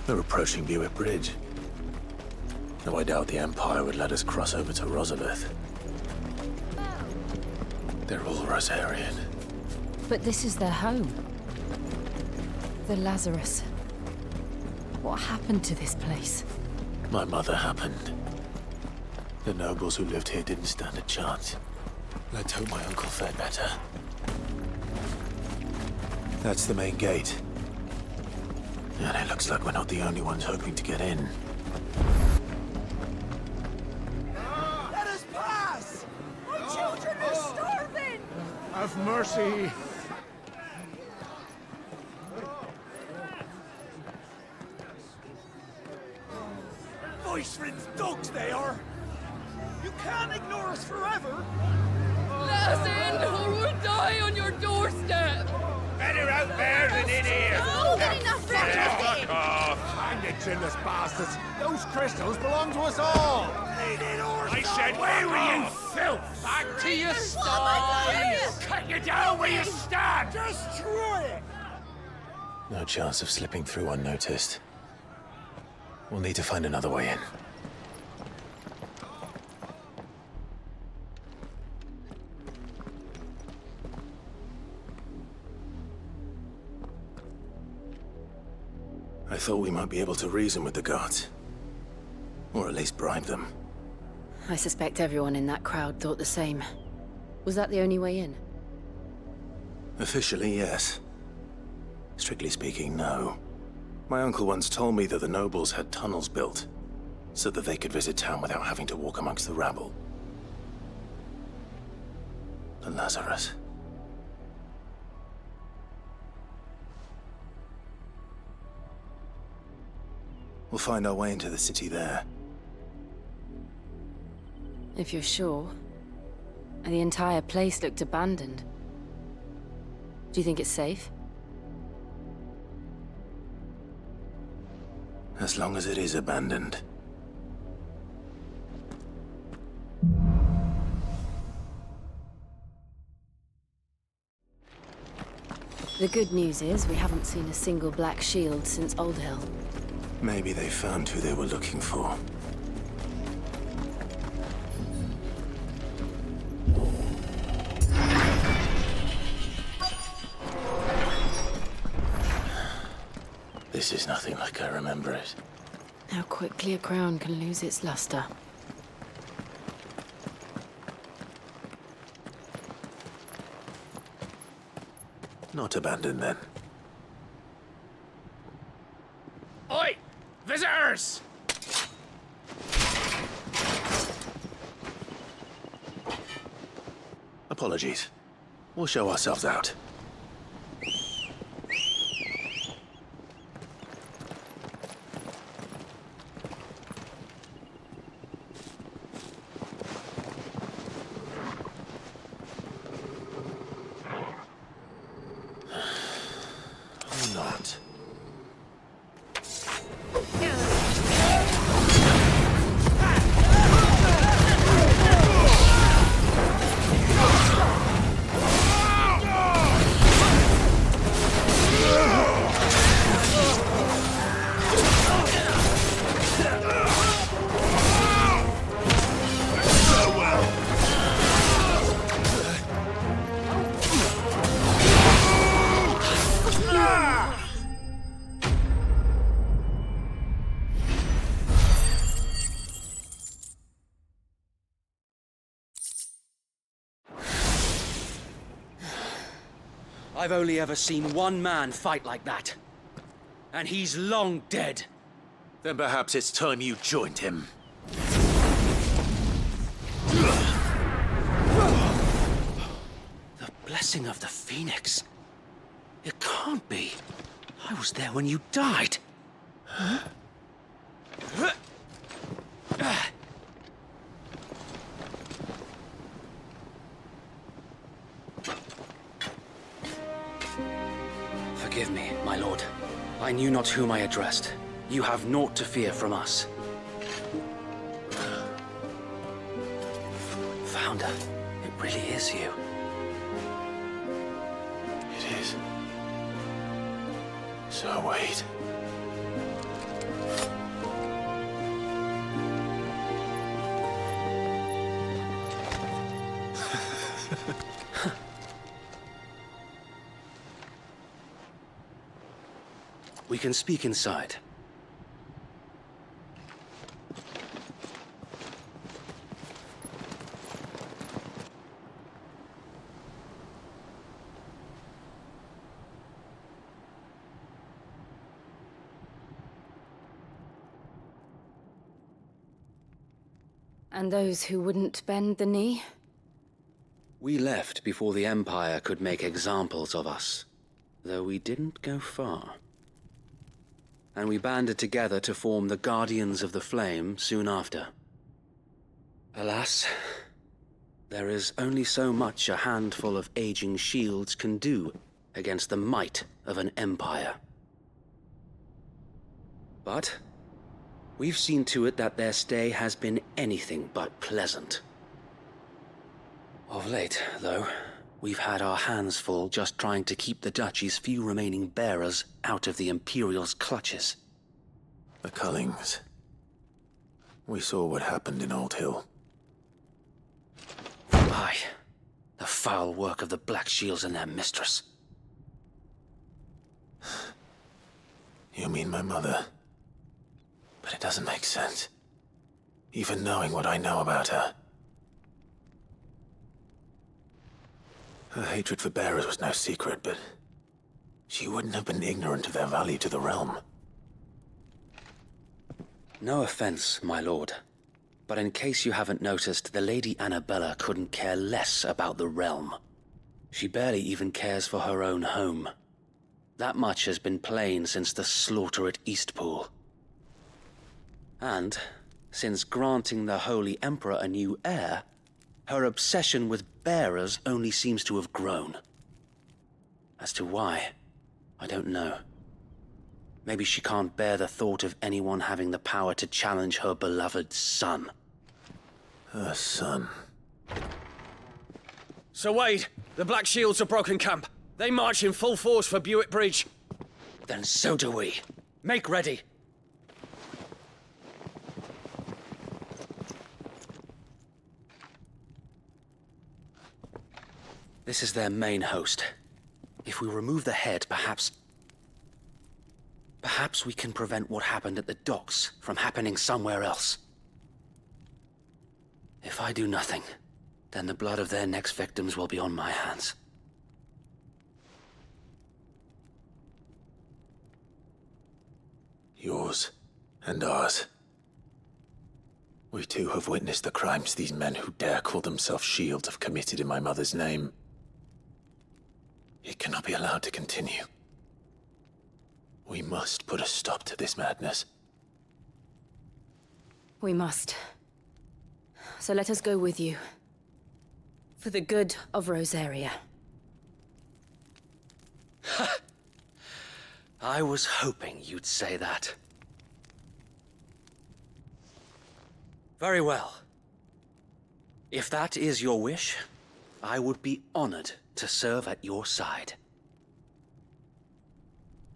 Speaker 4: They're approaching Buick Bridge. Though I doubt the Empire would let us cross over to Rosaria. They're all Rosarian.
Speaker 10: But this is their home. The Lazarus. What happened to this place?
Speaker 4: My mother happened. The nobles who lived here didn't stand a chance. Let's hope my uncle fared better. That's the main gate. And it looks like we're not the only ones hoping to get in.
Speaker 2: Let us pass! My children are starving!
Speaker 3: Have mercy!
Speaker 2: Voice-ridden dogs they are! You can't ignore us forever!
Speaker 15: Let us in, or we'll die on your doorstep!
Speaker 2: Better out there than in here!
Speaker 15: No, enough for
Speaker 2: Fuck off! Find the chinless bastards! Those crystals belong to us all! I said, where were you, filth? Back to your sties! Cut you down where you stand! Destroy it!
Speaker 4: No chance of slipping through unnoticed. We'll need to find another way in. I thought we might be able to reason with the guards. Or at least bribe them.
Speaker 5: I suspect everyone in that crowd thought the same. Was that the only way in?
Speaker 4: Officially, yes. Strictly speaking, no. My uncle once told me that the nobles had tunnels built, so that they could visit town without having to walk amongst the rabble. The Lazarus. We'll find our way into the city there.
Speaker 5: If you're sure. The entire place looked abandoned. Do you think it's safe?
Speaker 4: As long as it is abandoned.
Speaker 5: The good news is we haven't seen a single black shield since Old Hill.
Speaker 4: Maybe they found who they were looking for. This is nothing like I remember it.
Speaker 5: How quickly a crown can lose its luster.
Speaker 4: Not abandoned then.
Speaker 2: Oi! Visitors!
Speaker 4: Apologies. We'll show ourselves out. Or not.
Speaker 13: I've only ever seen one man fight like that. And he's long dead.
Speaker 4: Then perhaps it's time you joined him.
Speaker 13: The blessing of the Phoenix. It can't be. I was there when you died. Huh? Forgive me, my lord. I knew not whom I addressed. You have naught to fear from us. Founder, it really is you.
Speaker 4: It is. So wait.
Speaker 13: We can speak inside.
Speaker 5: And those who wouldn't bend the knee?
Speaker 13: We left before the Empire could make examples of us, though we didn't go far. And we banded together to form the Guardians of the Flame soon after. Alas, there is only so much a handful of aging shields can do against the might of an empire. But we've seen to it that their stay has been anything but pleasant. Of late, though, we've had our hands full just trying to keep the Duchy's few remaining bearers out of the Imperial's clutches.
Speaker 4: The Cullings. We saw what happened in Old Hill.
Speaker 13: Aye, the foul work of the Black Shields and their mistress.
Speaker 4: You mean my mother? But it doesn't make sense. Even knowing what I know about her. Her hatred for bearers was no secret, but she wouldn't have been ignorant of their value to the realm.
Speaker 13: No offense, my lord, but in case you haven't noticed, the Lady Annabella couldn't care less about the realm. She barely even cares for her own home. That much has been plain since the slaughter at Eastpool. And, since granting the Holy Emperor a new heir, her obsession with bearers only seems to have grown. As to why, I don't know. Maybe she can't bear the thought of anyone having the power to challenge her beloved son.
Speaker 4: Her son.
Speaker 21: Sir Wade, the Black Shields have broken camp. They march in full force for Buick Bridge.
Speaker 13: Then so do we. Make ready. This is their main host. If we remove the head, perhaps we can prevent what happened at the docks from happening somewhere else. If I do nothing, then the blood of their next victims will be on my hands.
Speaker 4: Yours and ours. We too have witnessed the crimes these men who dare call themselves shields have committed in my mother's name. It cannot be allowed to continue. We must put a stop to this madness.
Speaker 5: We must. So let us go with you. For the good of Rosaria.
Speaker 13: I was hoping you'd say that. Very well. If that is your wish, I would be honored to serve at your side.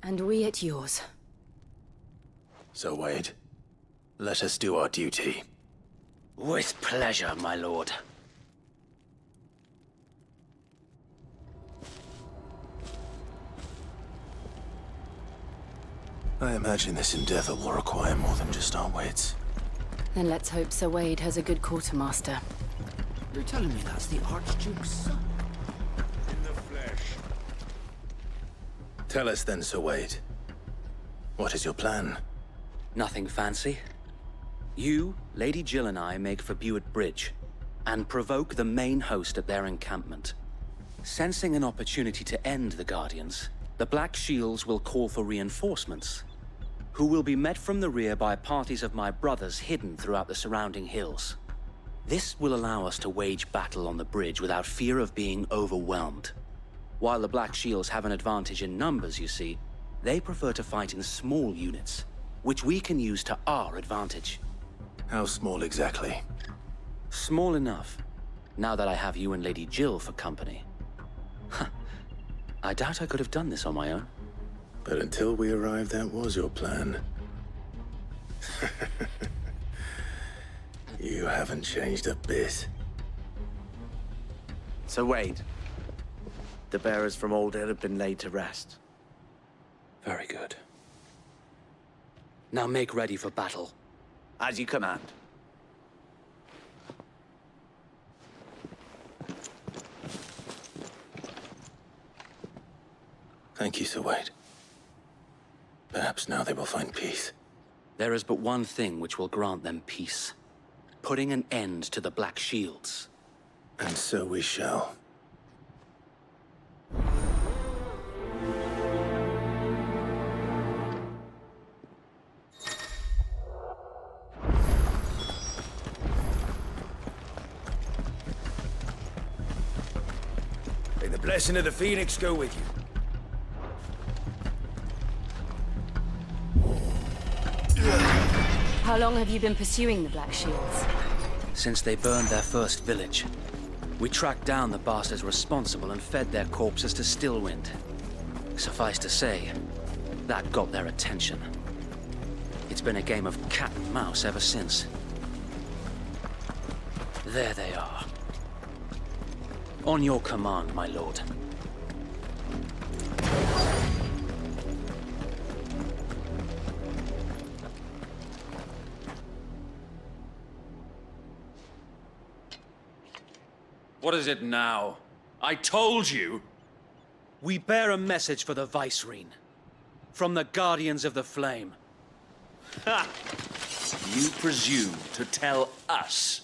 Speaker 5: And we at yours.
Speaker 4: So, Wade, let us do our duty.
Speaker 13: With pleasure, my lord.
Speaker 4: I imagine this endeavor will require more than just our wits.
Speaker 5: Then let's hope Sir Wade has a good quartermaster.
Speaker 20: You're telling me that's the Archduke's son?
Speaker 19: In the flesh.
Speaker 4: Tell us then, Sir Wade. What is your plan?
Speaker 13: Nothing fancy. You, Lady Jill and I make for Buick Bridge, and provoke the main host at their encampment. Sensing an opportunity to end the Guardians, the Black Shields will call for reinforcements, who will be met from the rear by parties of my brothers hidden throughout the surrounding hills. This will allow us to wage battle on the bridge without fear of being overwhelmed. While the Black Shields have an advantage in numbers, you see, they prefer to fight in small units, which we can use to our advantage.
Speaker 4: How small exactly?
Speaker 13: Small enough, now that I have you and Lady Jill for company. I doubt I could have done this on my own.
Speaker 4: But until we arrived, that was your plan. You haven't changed a bit.
Speaker 12: So Wade, the bearers from Alder have been laid to rest.
Speaker 13: Very good. Now make ready for battle.
Speaker 12: As you command.
Speaker 4: Thank you, Sir Wade. Perhaps now they will find peace.
Speaker 13: There is but one thing which will grant them peace. Putting an end to the Black Shields.
Speaker 4: And so we shall.
Speaker 21: May the blessing of the Phoenix go with you.
Speaker 10: How long have you been pursuing the Black Shields?
Speaker 13: Since they burned their first village. We tracked down the bastards responsible and fed their corpses to Stillwind. Suffice to say, that got their attention. It's been a game of cat and mouse ever since. There they are. On your command, my lord.
Speaker 21: What is it now? I told you!
Speaker 13: We bear a message for the Vicereine. From the Guardians of the Flame.
Speaker 22: Ha! You presume to tell us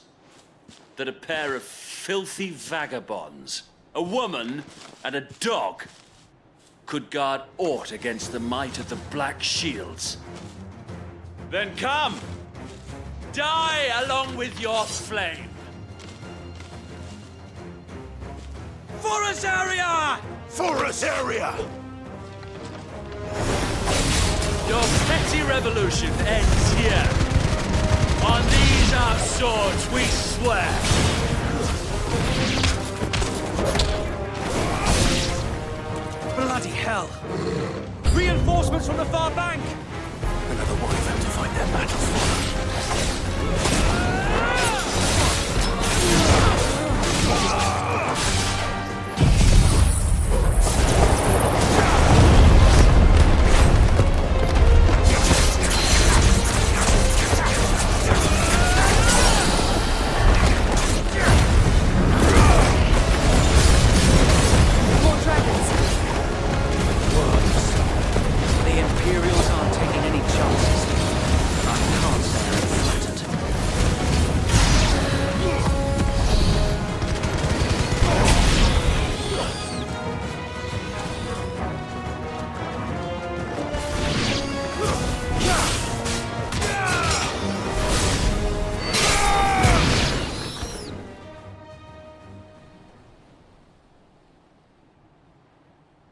Speaker 22: that a pair of filthy vagabonds, a woman and a dog, could guard aught against the might of the Black Shields? Then come! Die along with your flame! For Rosaria!
Speaker 2: For Rosaria!
Speaker 22: Your petty revolution ends here. On these our swords we swear.
Speaker 21: Bloody hell! Reinforcements from the far bank!
Speaker 4: Another wyvern to fight their battles for.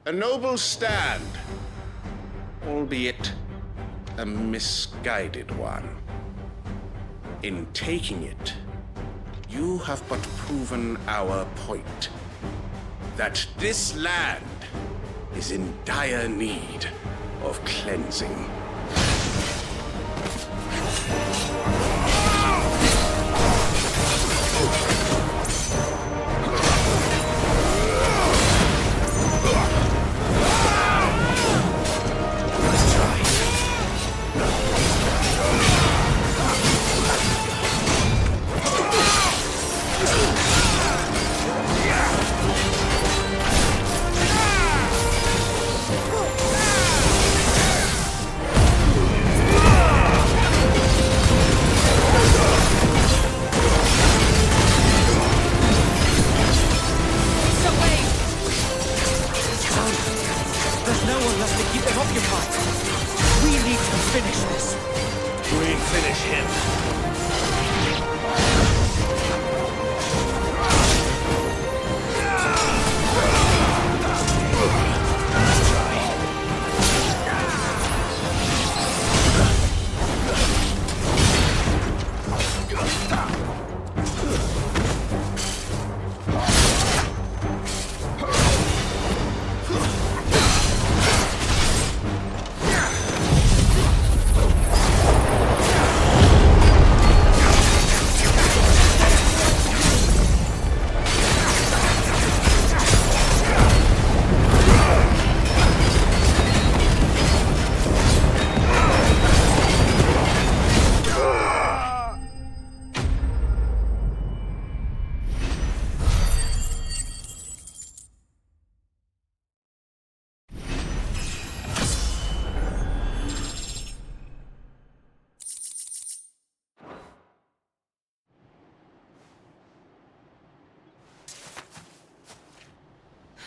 Speaker 19: A noble stand, albeit a misguided one. In taking it, you have but proven our point, that this land is in dire need of cleansing.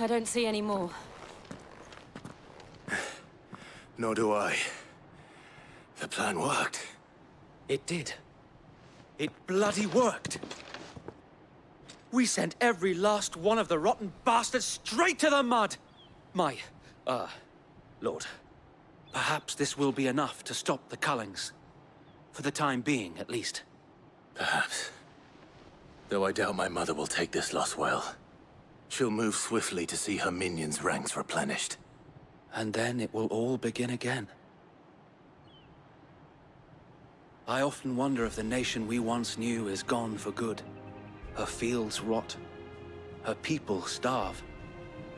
Speaker 10: I don't see any more.
Speaker 4: Nor do I. The plan worked.
Speaker 13: It did. It bloody worked. We sent every last one of the rotten bastards straight to the mud! My, Lord, perhaps this will be enough to stop the Cullings. For the time being, at least.
Speaker 4: Perhaps. Though I doubt my mother will take this loss well. She'll move swiftly to see her minions' ranks replenished.
Speaker 13: And then it will all begin again. I often wonder if the nation we once knew is gone for good. Her fields rot. Her people starve.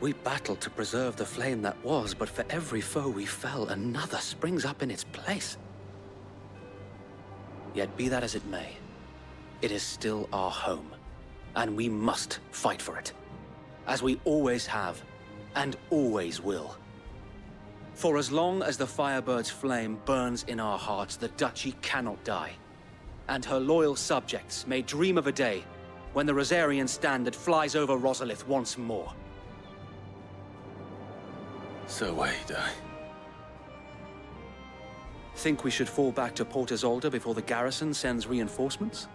Speaker 13: We battled to preserve the flame that was, but for every foe we fell, another springs up in its place. Yet be that as it may, it is still our home, and we must fight for it, as we always have, and always will. For as long as the Firebird's flame burns in our hearts, the Duchy cannot die, and her loyal subjects may dream of a day when the Rosarian standard flies over Rosalith once more.
Speaker 4: So wait,
Speaker 13: Think we should fall back to Port Isolde before the garrison sends reinforcements?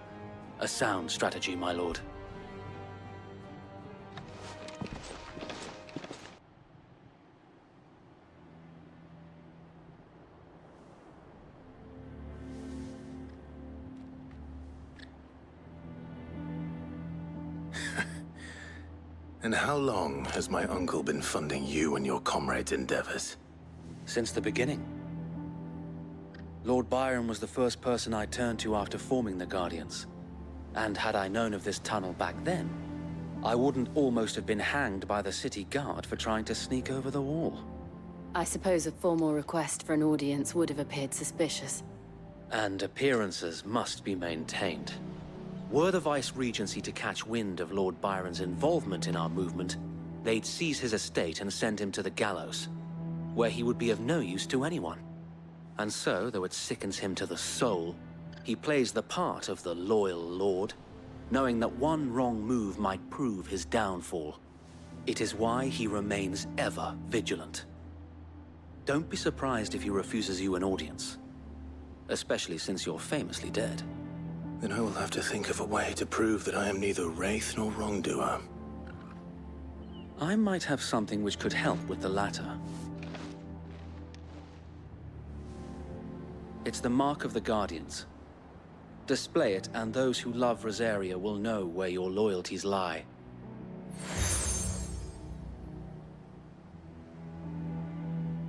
Speaker 13: A sound strategy, my lord.
Speaker 4: And how long has my uncle been funding you and your comrades' endeavors?
Speaker 13: Since the beginning. Lord Byron was the first person I turned to after forming the Guardians. And had I known of this tunnel back then, I wouldn't almost have been hanged by the city guard for trying to sneak over the wall.
Speaker 10: I suppose a formal request for an audience would have appeared suspicious.
Speaker 13: And appearances must be maintained. Were the Vice-Regency to catch wind of Lord Byron's involvement in our movement, they'd seize his estate and send him to the gallows, where he would be of no use to anyone. And so, though it sickens him to the soul, he plays the part of the loyal lord, knowing that one wrong move might prove his downfall. It is why he remains ever vigilant. Don't be surprised if he refuses you an audience, especially since you're famously dead.
Speaker 4: Then I will have to think of a way to prove that I am neither wraith nor wrongdoer.
Speaker 13: I might have something which could help with the latter. It's the mark of the Guardians. Display it, and those who love Rosaria will know where your loyalties lie.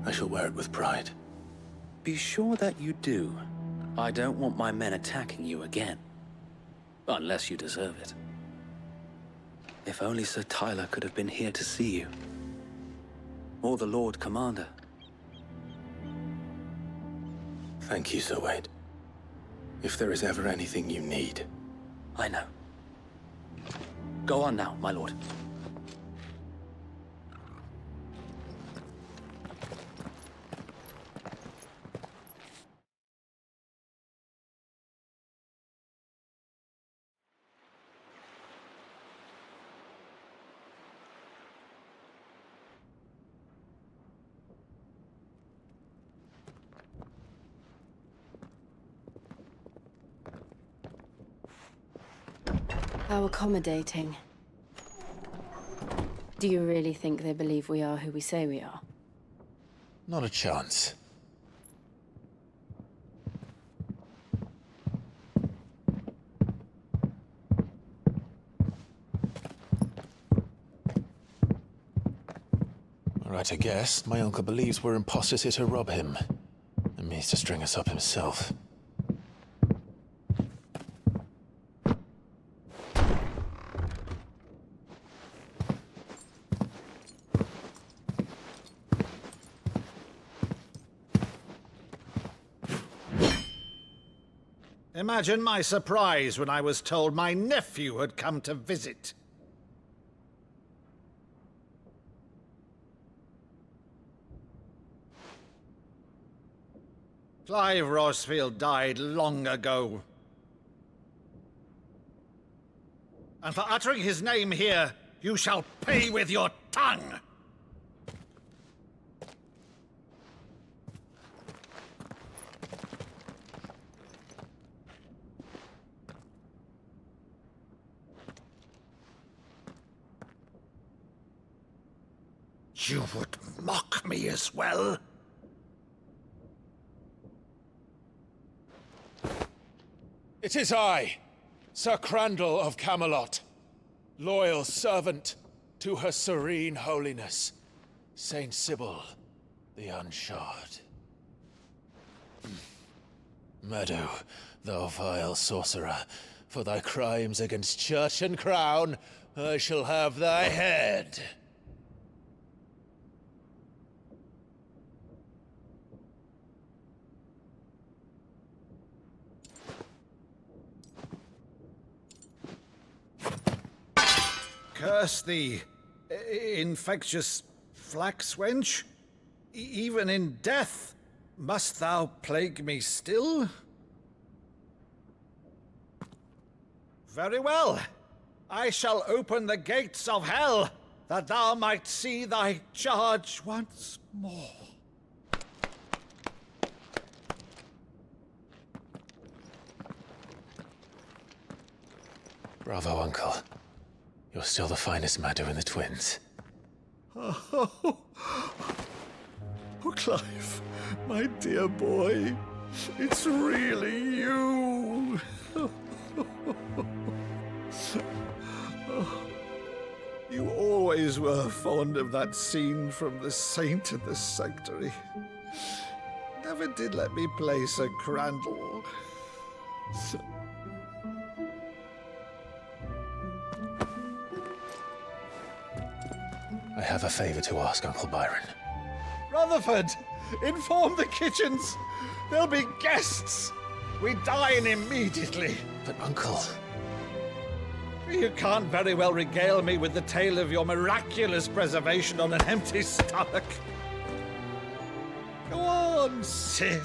Speaker 4: I shall wear it with pride.
Speaker 13: Be sure that you do. I don't want my men attacking you again. Unless you deserve it. If only Sir Tyler could have been here to see you. Or the Lord Commander.
Speaker 4: Thank you, Sir Wade. If there is ever anything you need.
Speaker 13: I know. Go on now, my lord.
Speaker 10: How accommodating. Do you really think they believe we are who we say we are?
Speaker 9: Not a chance. Right, I guess. My uncle believes we're imposters here to rob him. And means to string us up himself.
Speaker 2: Imagine my surprise when I was told my nephew had come to visit. Clive Rosfield died long ago. And for uttering his name here, you shall pay with your tongue! You would mock me as well?
Speaker 9: It is I, Sir Crandall of Camelot, loyal servant to Her Serene Holiness, Saint Sybil the Unshod. Meadow, thou vile sorcerer, for thy crimes against church and crown, I shall have thy head.
Speaker 2: Curse thee, infectious flax wench. Even in death, must thou plague me still? Very well. I shall open the gates of hell, that thou might see thy charge once more.
Speaker 9: Bravo, Uncle. You're still the finest Meadow in the twins.
Speaker 2: Oh, Clive, my dear boy, it's really you. You always were fond of that scene from The Saint and the Sanctuary. Never did let me play Sir Crandall.
Speaker 9: I have a favor to ask, Uncle Byron.
Speaker 2: Rutherford, inform the kitchens. There'll be guests. We dine immediately.
Speaker 9: But, Uncle...
Speaker 2: You can't very well regale me with the tale of your miraculous preservation on an empty stomach. Go on, sit.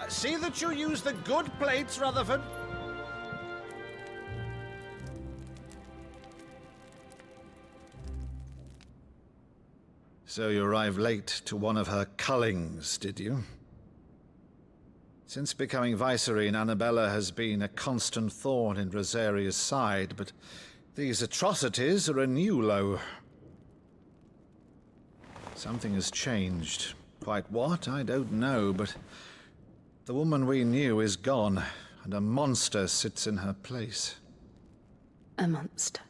Speaker 2: See that you use the good plates, Rutherford. So you arrived late to one of her cullings, did you? Since becoming Vicereine, Annabella has been a constant thorn in Rosaria's side, but these atrocities are a new low. Something has changed. Quite what, I don't know, but the woman we knew is gone, and a monster sits in her place.
Speaker 10: A monster?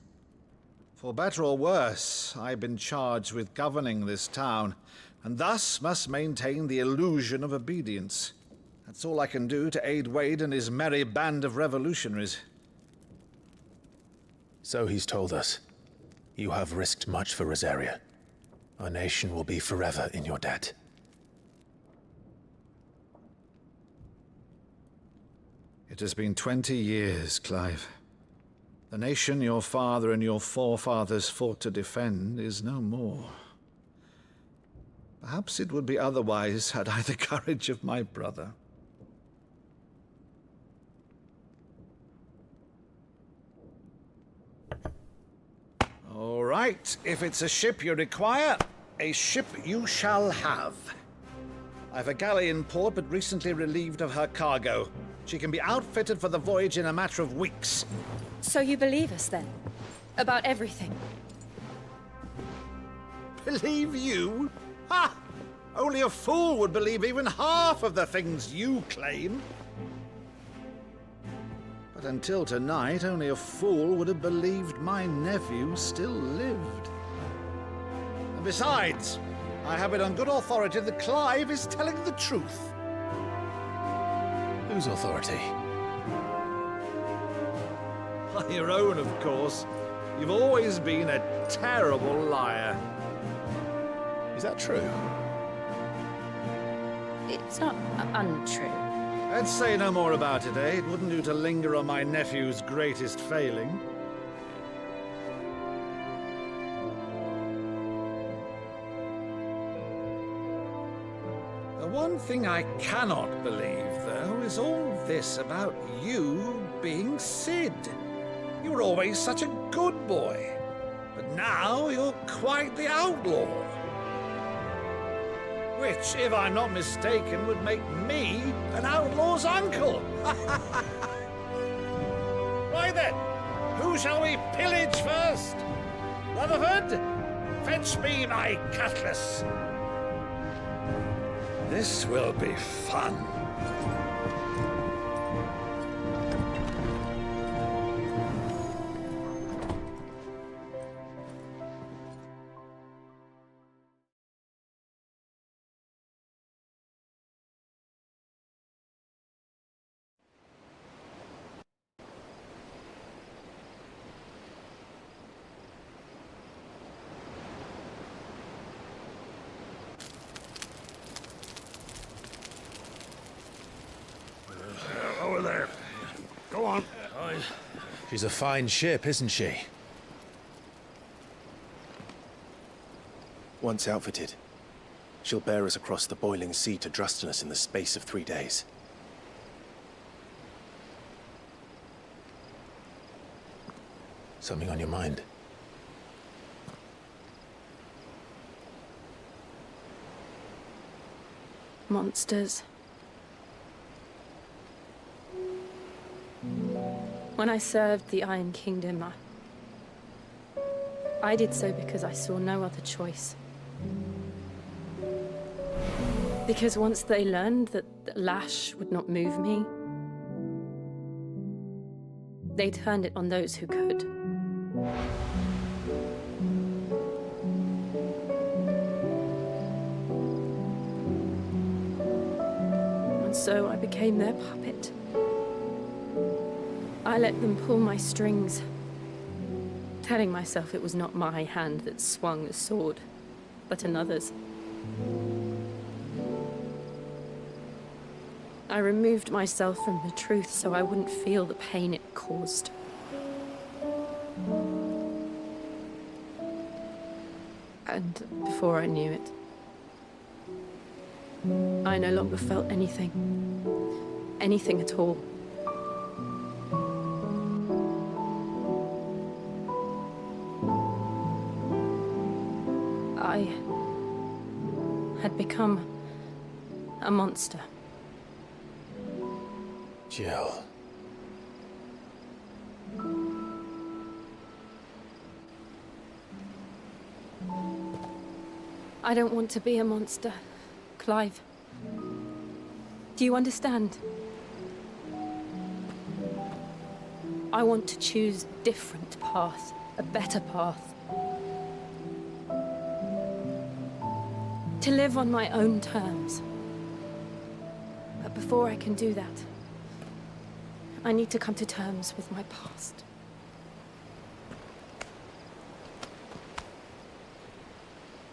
Speaker 2: For better or worse, I've been charged with governing this town, and thus must maintain the illusion of obedience. That's all I can do to aid Wade and his merry band of revolutionaries.
Speaker 9: So he's told us. You have risked much for Rosaria. Our nation will be forever in your debt.
Speaker 2: It has been 20 years, Clive. The nation your father and your forefathers fought to defend is no more. Perhaps it would be otherwise had I the courage of my brother. All right, if it's a ship you require, a ship you shall have. I've a galley in port, but recently relieved of her cargo. She can be outfitted for the voyage in a matter of weeks.
Speaker 10: So you believe us, then? About everything?
Speaker 2: Believe you? Ha! Only a fool would believe even half of the things you claim. But until tonight, only a fool would have believed my nephew still lived. And besides, I have it on good authority that Clive is telling the truth.
Speaker 9: Whose authority?
Speaker 2: Your own, of course. You've always been a terrible liar.
Speaker 9: Is that true?
Speaker 10: It's not untrue.
Speaker 2: Let's say no more about it, eh? It wouldn't do to linger on my nephew's greatest failing. The one thing I cannot believe, though, is all this about you being Sid. You were always such a good boy, but now you're quite the outlaw. Which, if I'm not mistaken, would make me an outlaw's uncle. Right then, who shall we pillage first? Rutherford, fetch me my cutlass. This will be fun. Over there. Go on.
Speaker 9: She's a fine ship, isn't she?
Speaker 4: Once outfitted, she'll bear us across the boiling sea to Drustinus in the space of 3 days.
Speaker 9: Something on your mind?
Speaker 10: Monsters. When I served the Iron Kingdom, I did so because I saw no other choice. Because once they learned that the lash would not move me, they turned it on those who could. And so I became their puppet. I let them pull my strings, telling myself it was not my hand that swung the sword, but another's. I removed myself from the truth so I wouldn't feel the pain it caused. And before I knew it, I no longer felt anything. Anything at all. I had become a monster.
Speaker 9: Jill.
Speaker 10: I don't want to be a monster, Clive. Do you understand? I want to choose a different path, a better path. To live on my own terms. But before I can do that, I need to come to terms with my past.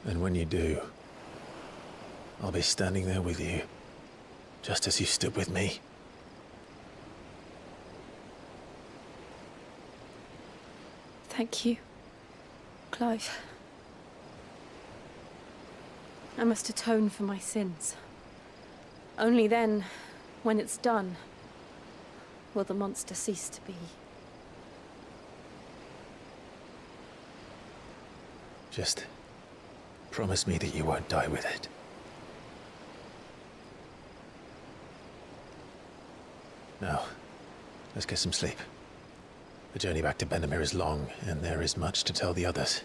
Speaker 9: And when you do, I'll be standing there with you, just as you stood with me.
Speaker 10: Thank you, Clive. I must atone for my sins. Only then, when it's done, will the monster cease to be.
Speaker 9: Just promise me that you won't die with it. Now, let's get some sleep. The journey back to Benamir is long, and there is much to tell the others.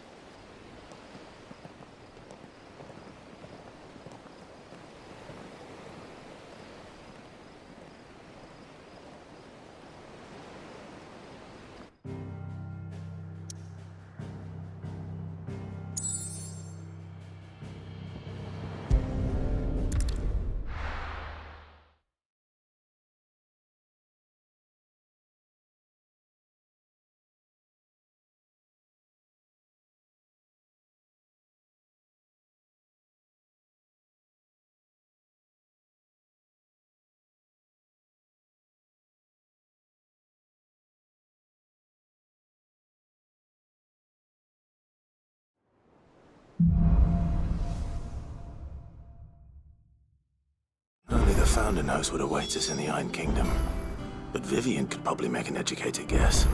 Speaker 4: founder knows what awaits us in the Iron Kingdom. But Vivian could probably make an educated guess.